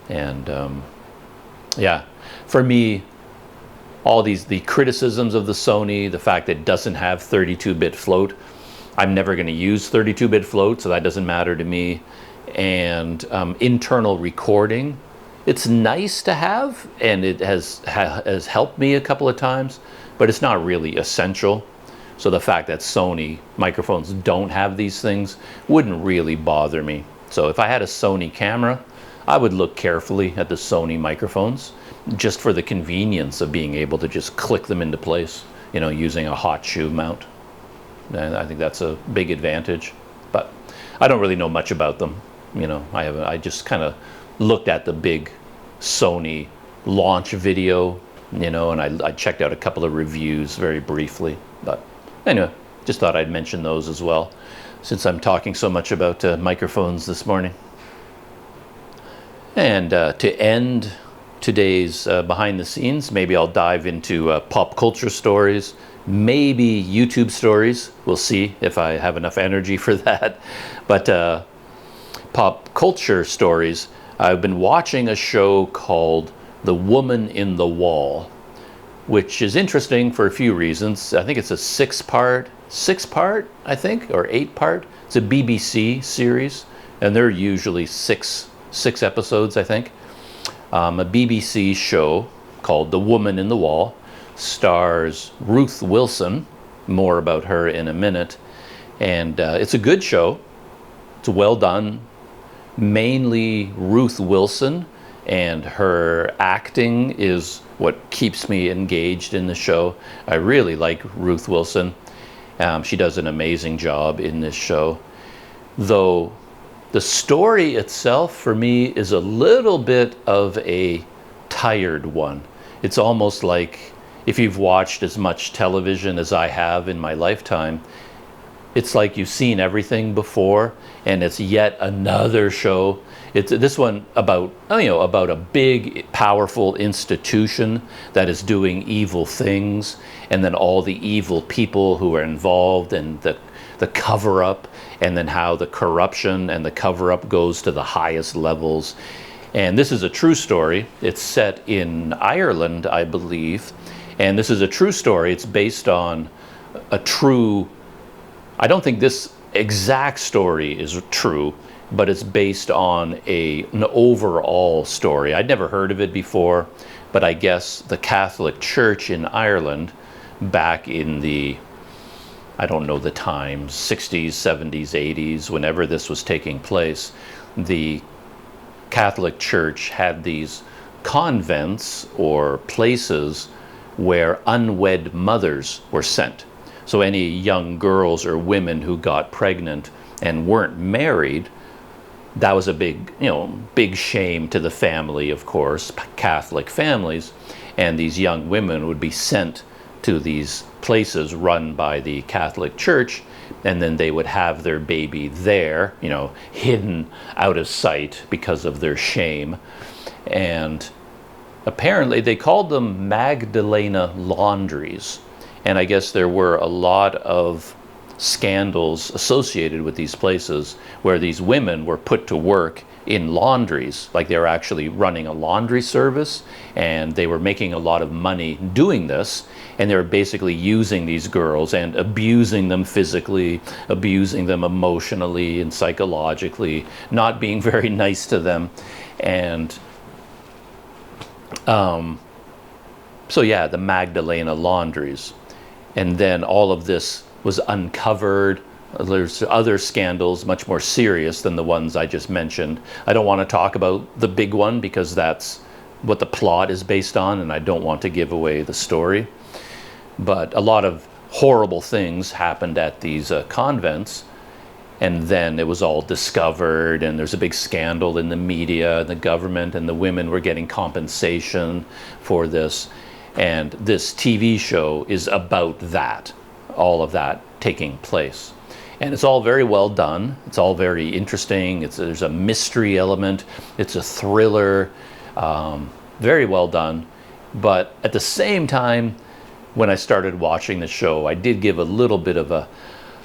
And yeah, for me, all the criticisms of the Sony, the fact that it doesn't have 32-bit float, I'm never going to use 32-bit float, so that doesn't matter to me. And internal recording, it's nice to have, and it has helped me a couple of times, but it's not really essential. So the fact that Sony microphones don't have these things wouldn't really bother me. So if I had a Sony camera, I would look carefully at the Sony microphones, just for the convenience of being able to just click them into place, you know, using a hot shoe mount. And I think that's a big advantage. But I don't really know much about them. You know, I just kind of looked at the big Sony launch video, you know, and I checked out a couple of reviews very briefly. But anyway, just thought I'd mention those as well, since I'm talking so much about microphones this morning. And to end today's behind the scenes, maybe I'll dive into pop culture stories, maybe YouTube stories. We'll see if I have enough energy for that. But pop culture stories, I've been watching a show called The Woman in the Wall, which is interesting for a few reasons. I think it's a six part, I think, or 8-part. It's a BBC series, and they're usually six episodes, I think. A BBC show called The Woman in the Wall, stars Ruth Wilson. More about her in a minute. And it's a good show. It's well done. Mainly Ruth Wilson, and her acting is what keeps me engaged in the show. I really like Ruth Wilson. She does an amazing job in this show. Though the story itself for me is a little bit of a tired one. It's almost like, if you've watched as much television as I have in my lifetime, it's like you've seen everything before, and it's yet another show. It's this one about, about a big, powerful institution that is doing evil things, and then all the evil people who are involved, and the cover-up, and then how the corruption and the cover-up goes to the highest levels. And this is a true story. It's set in Ireland, I believe, and this is a true story. It's based on a true, I don't think this exact story is true, but it's based on an overall story. I'd never heard of it before, but I guess the Catholic Church in Ireland back in the, I don't know the times, 60s, 70s, 80s, whenever this was taking place, the Catholic Church had these convents or places where unwed mothers were sent. So any young girls or women who got pregnant and weren't married, that was a big, big shame to the family, of course, Catholic families. And these young women would be sent to these places run by the Catholic Church, and then they would have their baby there, hidden out of sight because of their shame. And apparently they called them Magdalena laundries. And I guess there were a lot of scandals associated with these places where these women were put to work in laundries, like they were actually running a laundry service, and they were making a lot of money doing this, and they were basically using these girls and abusing them physically, abusing them emotionally and psychologically, not being very nice to them. And so yeah, the Magdalena laundries. And then all of this was uncovered. There's other scandals much more serious than the ones I just mentioned. I don't want to talk about the big one because that's what the plot is based on, and I don't want to give away the story. But a lot of horrible things happened at these convents, and then it was all discovered, and there's a big scandal in the media and the government, and the women were getting compensation for this. And this TV show is about that, all of that taking place. And it's all very well done. It's all very interesting. There's a mystery element. It's a thriller, very well done. But at the same time, when I started watching the show, I did give a little bit of a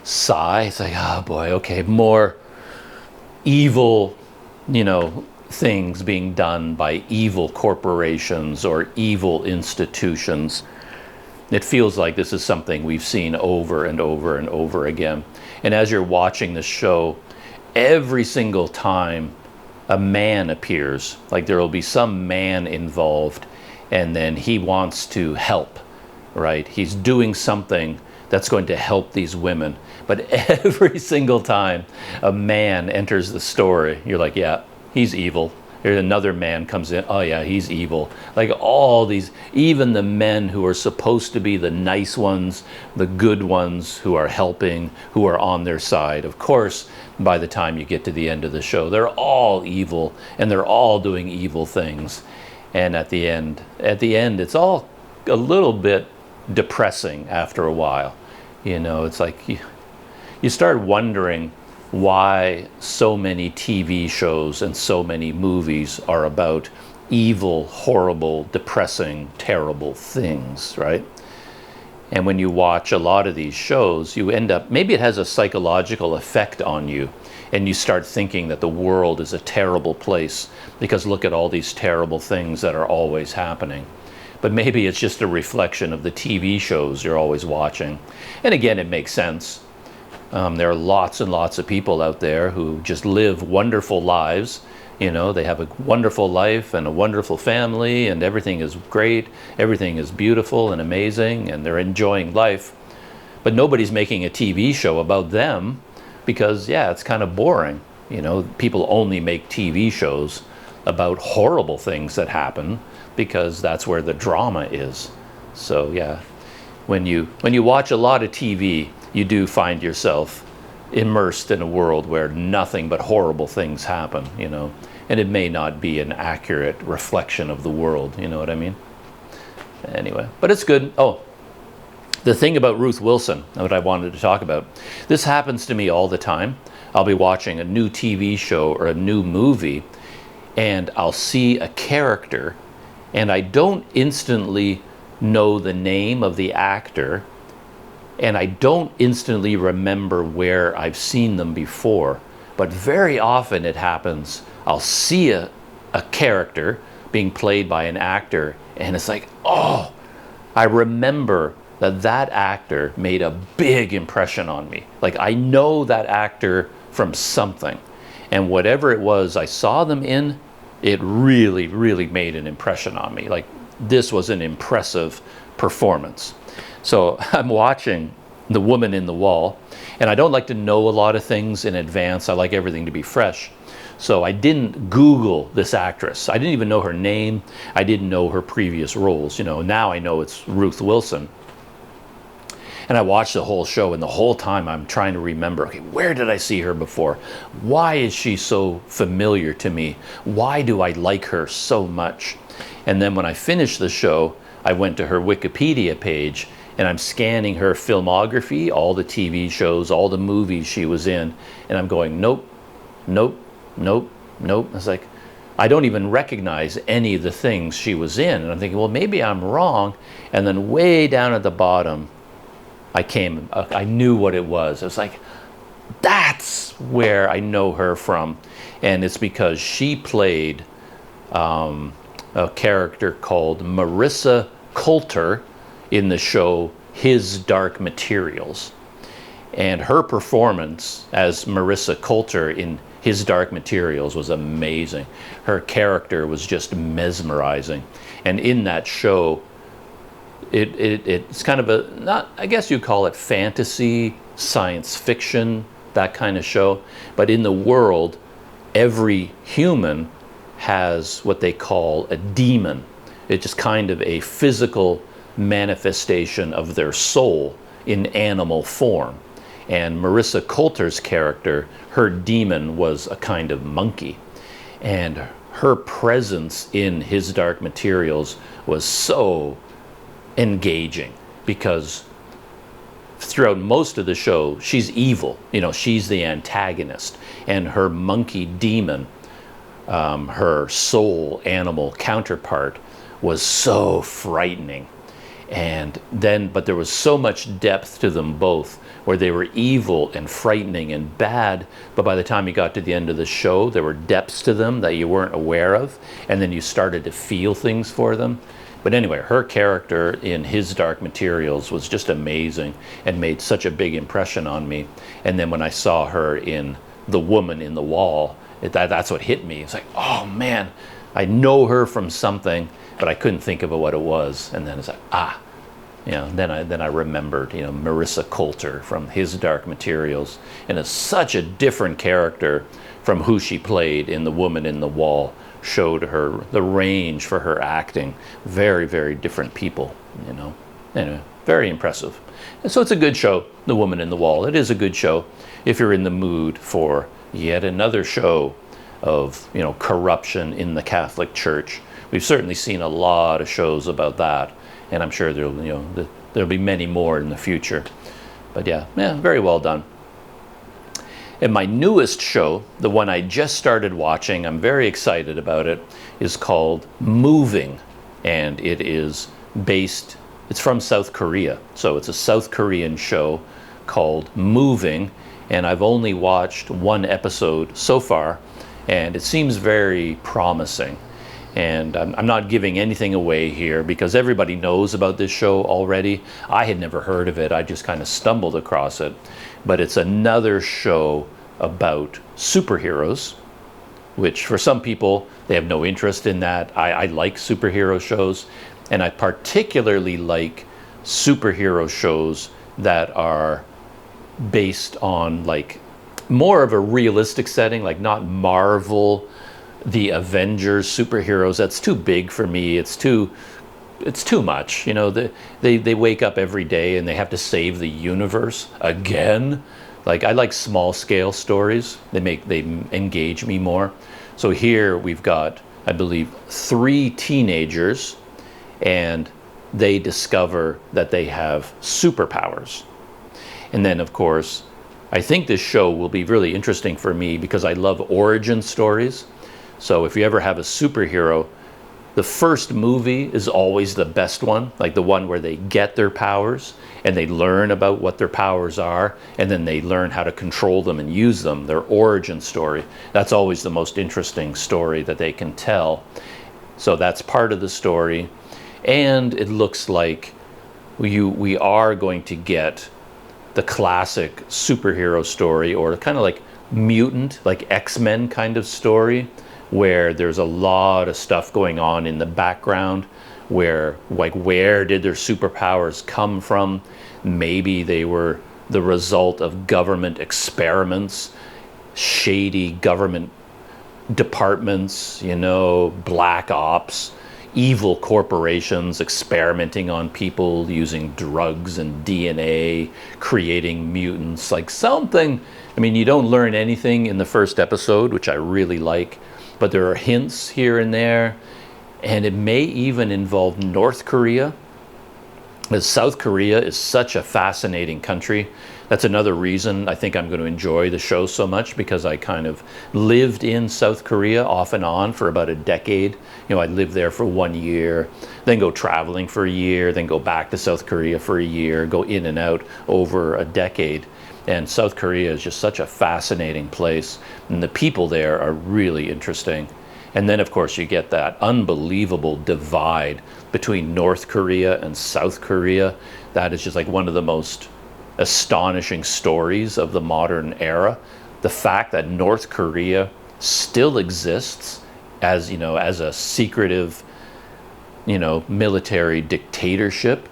sigh. It's like, oh boy, okay, more evil, things being done by evil corporations or evil institutions. It feels like this is something we've seen over and over and over again. And as you're watching the show, every single time a man appears, like there will be some man involved, and then he wants to help, right? He's doing something that's going to help these women. But every single time a man enters the story, you're like, yeah, he's evil. There's another man comes in, oh yeah, he's evil. Like all these, even the men who are supposed to be the nice ones, the good ones who are helping, who are on their side. Of course, by the time you get to the end of the show, they're all evil, and they're all doing evil things. And at the end, it's all a little bit depressing after a while. It's like you start wondering why so many TV shows and so many movies are about evil, horrible, depressing, terrible things, right? And when you watch a lot of these shows, you end up, maybe it has a psychological effect on you, and you start thinking that the world is a terrible place because look at all these terrible things that are always happening. But maybe it's just a reflection of the TV shows you're always watching. And again, it makes sense. There are lots and lots of people out there who just live wonderful lives. They have a wonderful life and a wonderful family, and everything is great, everything is beautiful and amazing, and they're enjoying life. But nobody's making a TV show about them. because, yeah, it's kind of boring. You know, people only make TV shows about horrible things that happen because that's where the drama is. So, yeah, when you watch a lot of TV, you do find yourself immersed in a world where nothing but horrible things happen, you know, and it may not be an accurate reflection of the world, you know what I mean? Anyway, but it's good. Oh, the thing about Ruth Wilson, what I wanted to talk about, this happens to me all the time. I'll be watching a new TV show or a new movie, and I'll see a character, and I don't instantly know the name of the actor, and I don't instantly remember where I've seen them before. But very often it happens, I'll see a character being played by an actor, and it's like, oh, I remember that actor made a big impression on me. Like, I know that actor from something, and whatever it was I saw them in, it really, really made an impression on me. Like, this was an impressive performance. So I'm watching The Woman in the Wall, and I don't like to know a lot of things in advance. I like everything to be fresh. So I didn't Google this actress. I didn't even know her name. I didn't know her previous roles. You know, now I know it's Ruth Wilson. And I watched the whole show, and the whole time I'm trying to remember, okay, where did I see her before? Why is she so familiar to me? Why do I like her so much? And then when I finished the show, I went to her Wikipedia page, and I'm scanning her filmography, all the TV shows, all the movies she was in, and I'm going, nope, nope, nope, nope. It's like, I don't even recognize any of the things she was in. And I'm thinking, well, maybe I'm wrong. And then way down at the bottom, I knew what it was. I was like, that's where I know her from. And it's because she played a character called Marissa Coulter in the show His Dark Materials. And her performance as Marissa Coulter in His Dark Materials was amazing. Her character was just mesmerizing. And in that show, it's kind of a, not, I guess you'd call it fantasy, science fiction, that kind of show. But in the world, every human has what they call a demon. It's just kind of a physical manifestation of their soul in animal form. And Marissa Coulter's character, her demon was a kind of monkey. And her presence in His Dark Materials was so engaging, because throughout most of the show she's evil, you know, she's the antagonist, and her monkey demon, her soul animal counterpart, was so frightening. And then, but there was so much depth to them both, where they were evil and frightening and bad, but by the time you got to the end of the show, there were depths to them that you weren't aware of, and then you started to feel things for them. But anyway, her character in His Dark Materials was just amazing and made such a big impression on me. And then when I saw her in The Woman in the Wall, that's what hit me. It's like, oh man, I know her from something, but I couldn't think of what it was. And then it's like, you know, then I remembered, you know, Marissa Coulter from His Dark Materials, and it's such a different character from who she played in The Woman in the Wall. Showed her the range for her acting. Very, very different people, you know. Anyway, very impressive. And so it's a good show, The Woman in the Wall. It is a good show if you're in the mood for yet another show of, you know, corruption in the Catholic Church. We've certainly seen a lot of shows about that, and I'm sure there'll be many more in the future. But yeah, very well done. And my newest show, the one I just started watching, I'm very excited about it, is called Moving. And it's from South Korea. So it's a South Korean show called Moving. And I've only watched one episode so far, and it seems very promising. And I'm not giving anything away here because everybody knows about this show already. I had never heard of it. I just kind of stumbled across it. But it's another show about superheroes, which for some people, they have no interest in that. I like superhero shows, and I particularly like superhero shows that are based on like more of a realistic setting, like not Marvel, the Avengers, superheroes. That's too big for me. It's too much. You know, they wake up every day and they have to save the universe again. Like, I like small scale stories. They engage me more. So here we've got, I believe, 3 teenagers, and they discover that they have superpowers. And then, of course, I think this show will be really interesting for me because I love origin stories. So if you ever have a superhero, the first movie is always the best one, like the one where they get their powers and they learn about what their powers are, and then they learn how to control them and use them, their origin story. That's always the most interesting story that they can tell. So that's part of the story. And it looks like we are going to get the classic superhero story, or kind of like mutant, like X-Men kind of story, where there's a lot of stuff going on in the background, where, like, where did their superpowers come from? Maybe they were the result of government experiments, shady government departments, you know, black ops, evil corporations experimenting on people using drugs and DNA, creating mutants, like something. I mean, you don't learn anything in the first episode, which I really like, but there are hints here and there, and it may even involve North Korea, as South Korea is such a fascinating country. That's another reason I think I'm going to enjoy the show so much, because I kind of lived in South Korea off and on for about a decade. You know, I'd live there for 1 year, then go traveling for a year, then go back to South Korea for a year, go in and out over a decade. And South Korea is just such a fascinating place, and the people there are really interesting. And then, of course, you get that unbelievable divide between North Korea and South Korea. That is just like one of the most astonishing stories of the modern era. The fact that North Korea still exists as, you know, as a secretive, you know, military dictatorship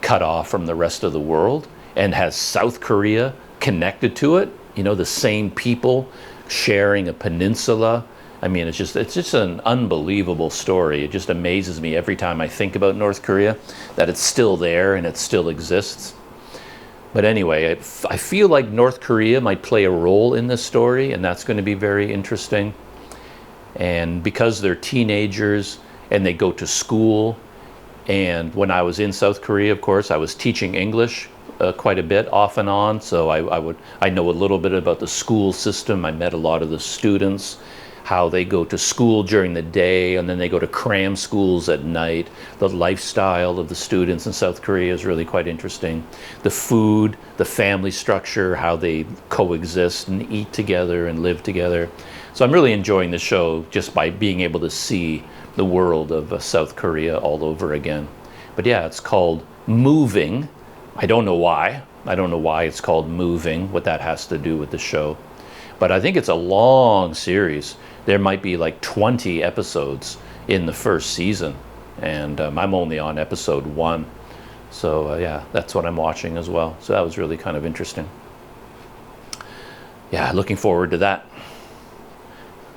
cut off from the rest of the world, and has South Korea connected to it, you know, the same people sharing a peninsula. I mean, it's just an unbelievable story. It just amazes me every time I think about North Korea, that it's still there and it still exists. But anyway, I feel like North Korea might play a role in this story, and that's going to be very interesting. And because they're teenagers and they go to school, and when I was in South Korea, of course, I was teaching English quite a bit off and on, so I know a little bit about the school system. I met a lot of the students, how they go to school during the day and then they go to cram schools at night. The lifestyle of the students in South Korea is really quite interesting. The food, the family structure, how they coexist and eat together and live together. So I'm really enjoying the show just by being able to see the world of South Korea all over again. But yeah, it's called Moving. I don't know why. I don't know why it's called Moving, what that has to do with the show. But I think it's a long series. There might be like 20 episodes in the first season. And I'm only on episode 1. So yeah, that's what I'm watching as well. So that was really kind of interesting. Yeah, looking forward to that.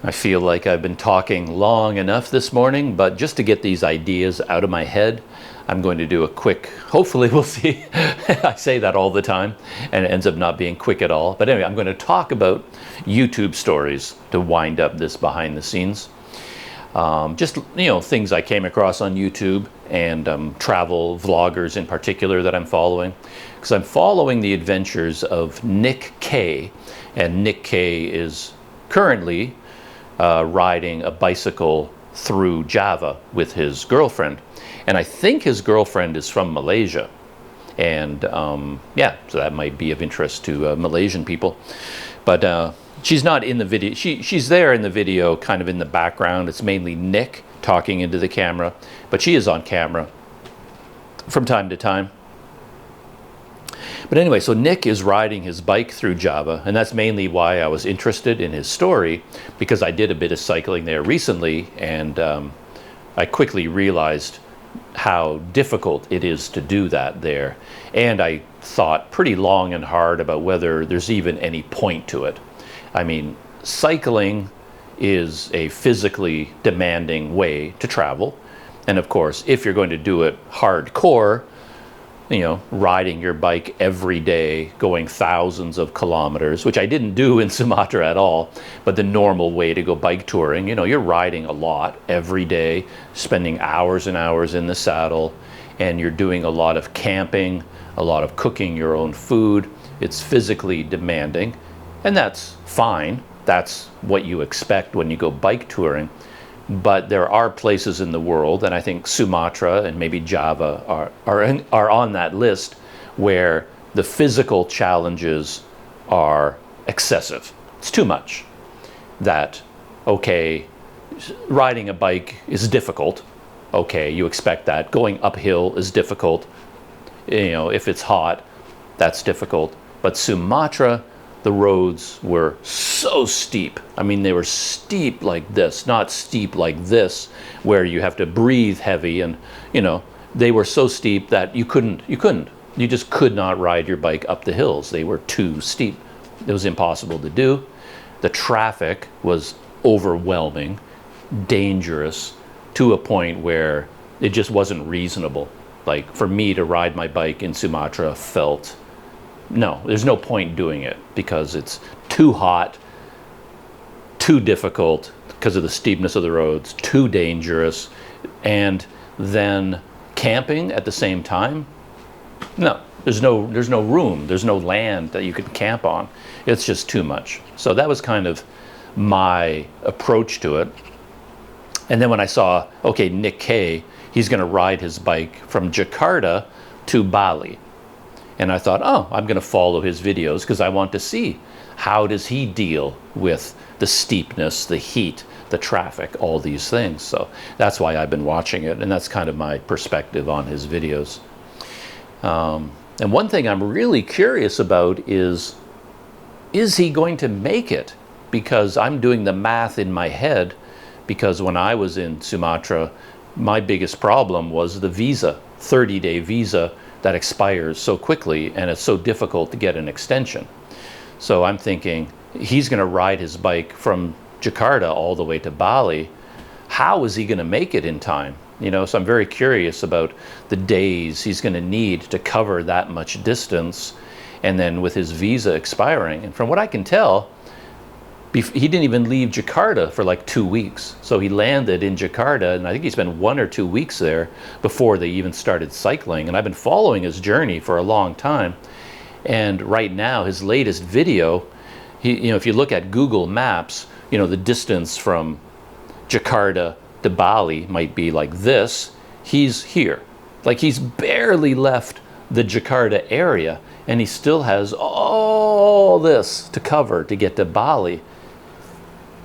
I feel like I've been talking long enough this morning, but just to get these ideas out of my head, I'm going to do a quick, hopefully we'll see, I say that all the time, and it ends up not being quick at all. But anyway, I'm going to talk about YouTube stories to wind up this behind the scenes. Just, you know, things I came across on YouTube, and travel vloggers in particular that I'm following. Because I'm following the adventures of Nick K, and Nick K is currently riding a bicycle through Java with his girlfriend. And I think his girlfriend is from Malaysia. And yeah, so that might be of interest to Malaysian people. But she's not in the video. She's there in the video, kind of in the background. It's mainly Nick talking into the camera. But she is on camera from time to time. But anyway, so Nick is riding his bike through Java, and that's mainly why I was interested in his story, because I did a bit of cycling there recently, and I quickly realized how difficult it is to do that there. And I thought pretty long and hard about whether there's even any point to it. I mean, cycling is a physically demanding way to travel. And of course, if you're going to do it hardcore, you know, riding your bike every day, going thousands of kilometers, which I didn't do in Sumatra at all, but the normal way to go bike touring, you know, you're riding a lot every day, spending hours and hours in the saddle, and you're doing a lot of camping, a lot of cooking your own food. It's physically demanding, and that's fine. That's what you expect when you go bike touring. But there are places in the world, and I think Sumatra and maybe Java are on that list, where the physical challenges are excessive. It's too much. That, okay, riding a bike is difficult. Okay, you expect that. Going uphill is difficult. You know, if it's hot, that's difficult. But Sumatra, the roads were so steep. I mean, they were steep like this, not steep like this, where you have to breathe heavy. And, you know, they were so steep that you just could not ride your bike up the hills. They were too steep. It was impossible to do. The traffic was overwhelming, dangerous, to a point where it just wasn't reasonable. Like, for me to ride my bike in Sumatra felt, no, there's no point doing it, because it's too hot, too difficult because of the steepness of the roads, too dangerous, and then camping at the same time. No, there's no room, there's no land that you can camp on. It's just too much. So that was kind of my approach to it. And then when I saw, okay, Nick Kay, he's going to ride his bike from Jakarta to Bali. And I thought, oh, I'm going to follow his videos because I want to see how does he deal with the steepness, the heat, the traffic, all these things. So that's why I've been watching it, and that's kind of my perspective on his videos. And one thing I'm really curious about is he going to make it? Because I'm doing the math in my head, because when I was in Sumatra, my biggest problem was the visa, 30-day visa that expires so quickly, and it's so difficult to get an extension. So I'm thinking, he's going to ride his bike from Jakarta all the way to Bali. How is he going to make it in time? You know, so I'm very curious about the days he's going to need to cover that much distance, and then with his visa expiring. And from what I can tell, he didn't even leave Jakarta for like 2 weeks. So he landed in Jakarta, and I think he spent 1 or 2 weeks there before they even started cycling. And I've been following his journey for a long time. And right now, his latest video, you know, if you look at Google Maps, you know, the distance from Jakarta to Bali might be like this. He's here. Like, he's barely left the Jakarta area, and he still has all this to cover to get to Bali.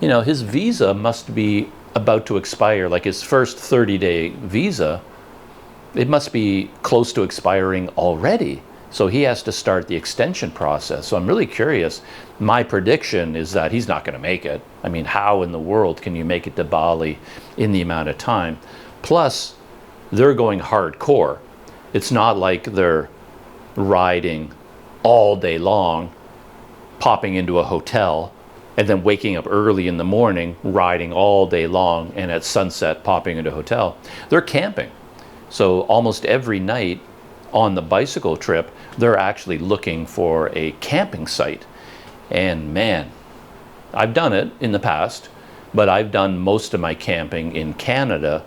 You know, his visa must be about to expire, like his first 30-day visa, it must be close to expiring already. So he has to start the extension process. So I'm really curious. My prediction is that he's not going to make it. I mean, how in the world can you make it to Bali in the amount of time? Plus, they're going hardcore. It's not like they're riding all day long, popping into a hotel, and then waking up early in the morning, riding all day long, and at sunset popping into a hotel. They're camping. So almost every night on the bicycle trip, they're actually looking for a camping site. And man, I've done it in the past, but I've done most of my camping in Canada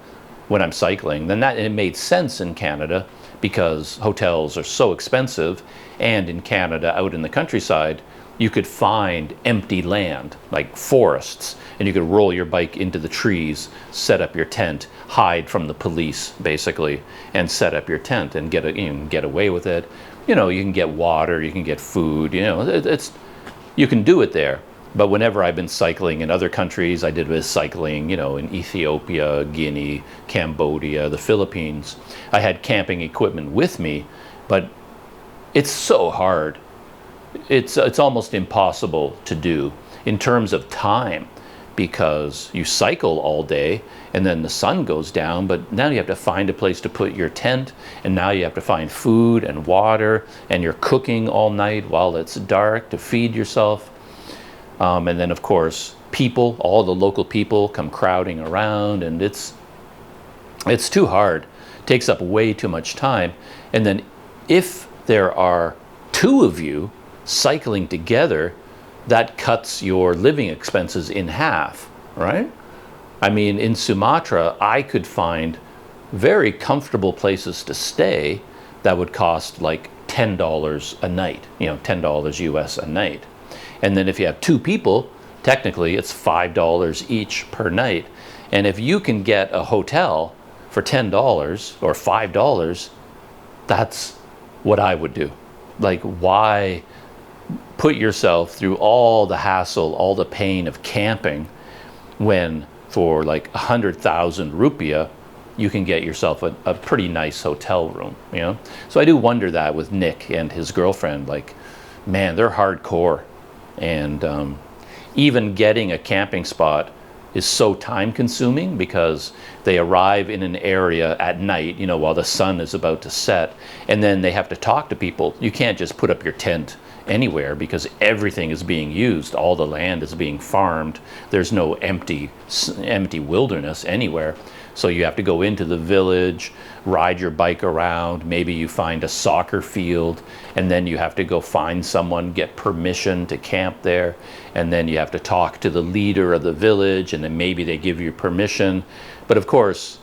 when I'm cycling. Then it made sense in Canada because hotels are so expensive, and in Canada, out in the countryside, you could find empty land, like forests, and you could roll your bike into the trees, set up your tent, hide from the police, basically, and set up your tent and you can get away with it. You know, you can get water, you can get food, you know, you can do it there. But whenever I've been cycling in other countries, I did cycling, you know, in Ethiopia, Guinea, Cambodia, the Philippines, I had camping equipment with me, but it's so hard. It's almost impossible to do in terms of time, because you cycle all day and then the sun goes down, but now you have to find a place to put your tent, and now you have to find food and water, and you're cooking all night while it's dark to feed yourself. And then of course, people, all the local people come crowding around, and it's too hard. It takes up way too much time. And then if there are two of you cycling together, that cuts your living expenses in half, right? I mean, in Sumatra, I could find very comfortable places to stay that would cost like $10 a night, you know, $10 US a night. And then if you have two people, technically it's $5 each per night. And if you can get a hotel for $10 or $5, that's what I would do. Like, why put yourself through all the hassle, all the pain of camping when for like 100,000 rupiah, you can get yourself a pretty nice hotel room, you know? So I do wonder that with Nick and his girlfriend, like, man, they're hardcore. And even getting a camping spot is so time consuming because they arrive in an area at night, you know, while the sun is about to set, and then they have to talk to people. You can't just put up your tent anywhere because everything is being used. All the land is being farmed. There's no empty wilderness anywhere. So you have to go into the village, ride your bike around, maybe you find a soccer field, and then you have to go find someone, get permission to camp there, and then you have to talk to the leader of the village, and then maybe they give you permission. But of course,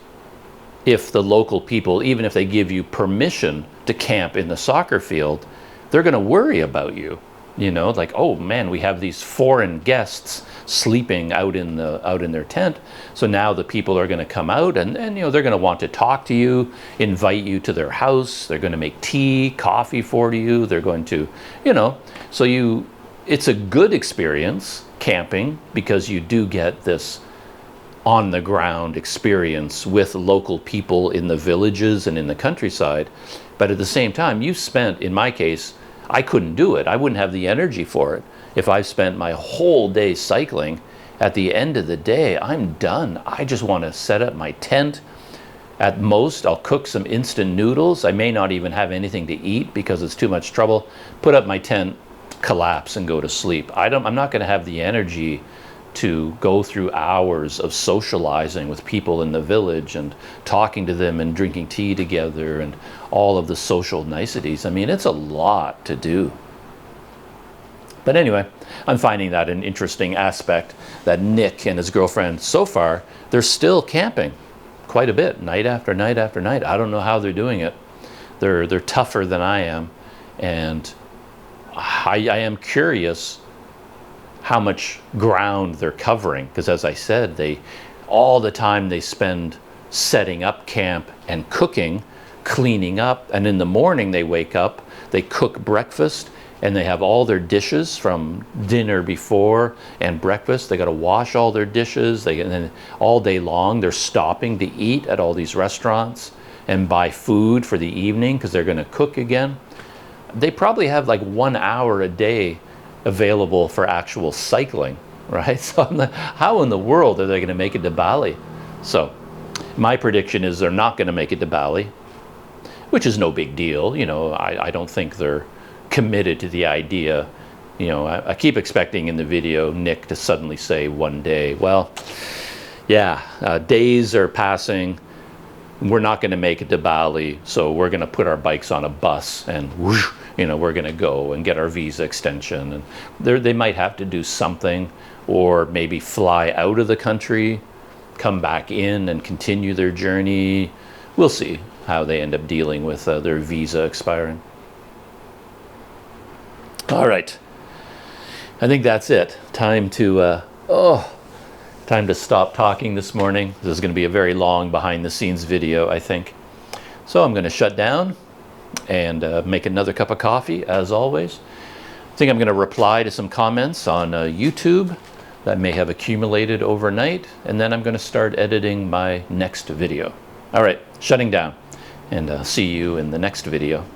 if the local people, even if they give you permission to camp in the soccer field, they're going to worry about you. You know, like, oh man, we have these foreign guests sleeping out in their tent. So now the people are going to come out and you know, they're going to want to talk to you, invite you to their house. They're going to make tea, coffee for you. They're going to, you know, so it's a good experience camping because you do get this on the ground experience with local people in the villages and in the countryside. But at the same time, you've spent, in my case, I couldn't do it. I wouldn't have the energy for it. If I spent my whole day cycling, at the end of the day, I'm done. I just want to set up my tent. At most, I'll cook some instant noodles. I may not even have anything to eat because it's too much trouble. Put up my tent, collapse, and go to sleep. I'm not going to have the energy to go through hours of socializing with people in the village and talking to them and drinking tea together and all of the social niceties. I mean, it's a lot to do. But anyway, I'm finding that an interesting aspect that Nick and his girlfriend, so far, they're still camping quite a bit, night after night after night. I don't know how they're doing it. They're tougher than I am. And I am curious how much ground they're covering, because as I said, all the time they spend setting up camp and cooking, cleaning up, and in the morning they wake up, they cook breakfast, and they have all their dishes from dinner before and breakfast. They got to wash all their dishes. And then all day long they're stopping to eat at all these restaurants and buy food for the evening because they're going to cook again. They probably have like 1 hour a day available for actual cycling, right? So I'm like, how in the world are they going to make it to Bali? So my prediction is they're not going to make it to Bali, which is no big deal. You know, I don't think they're committed to the idea. You know, I keep expecting in the video Nick to suddenly say one day, well, yeah, days are passing, we're not going to make it to Bali, so we're going to put our bikes on a bus and whoosh, you know, we're going to go and get our visa extension. And they might have to do something, or maybe fly out of the country, come back in and continue their journey. We'll see how they end up dealing with their visa expiring. All right, I think that's it. Time to stop talking this morning. This is going to be a very long behind the scenes video, I think. So I'm going to shut down and make another cup of coffee, as always. I think I'm going to reply to some comments on YouTube that may have accumulated overnight, and then I'm going to start editing my next video. All right, shutting down, and see you in the next video.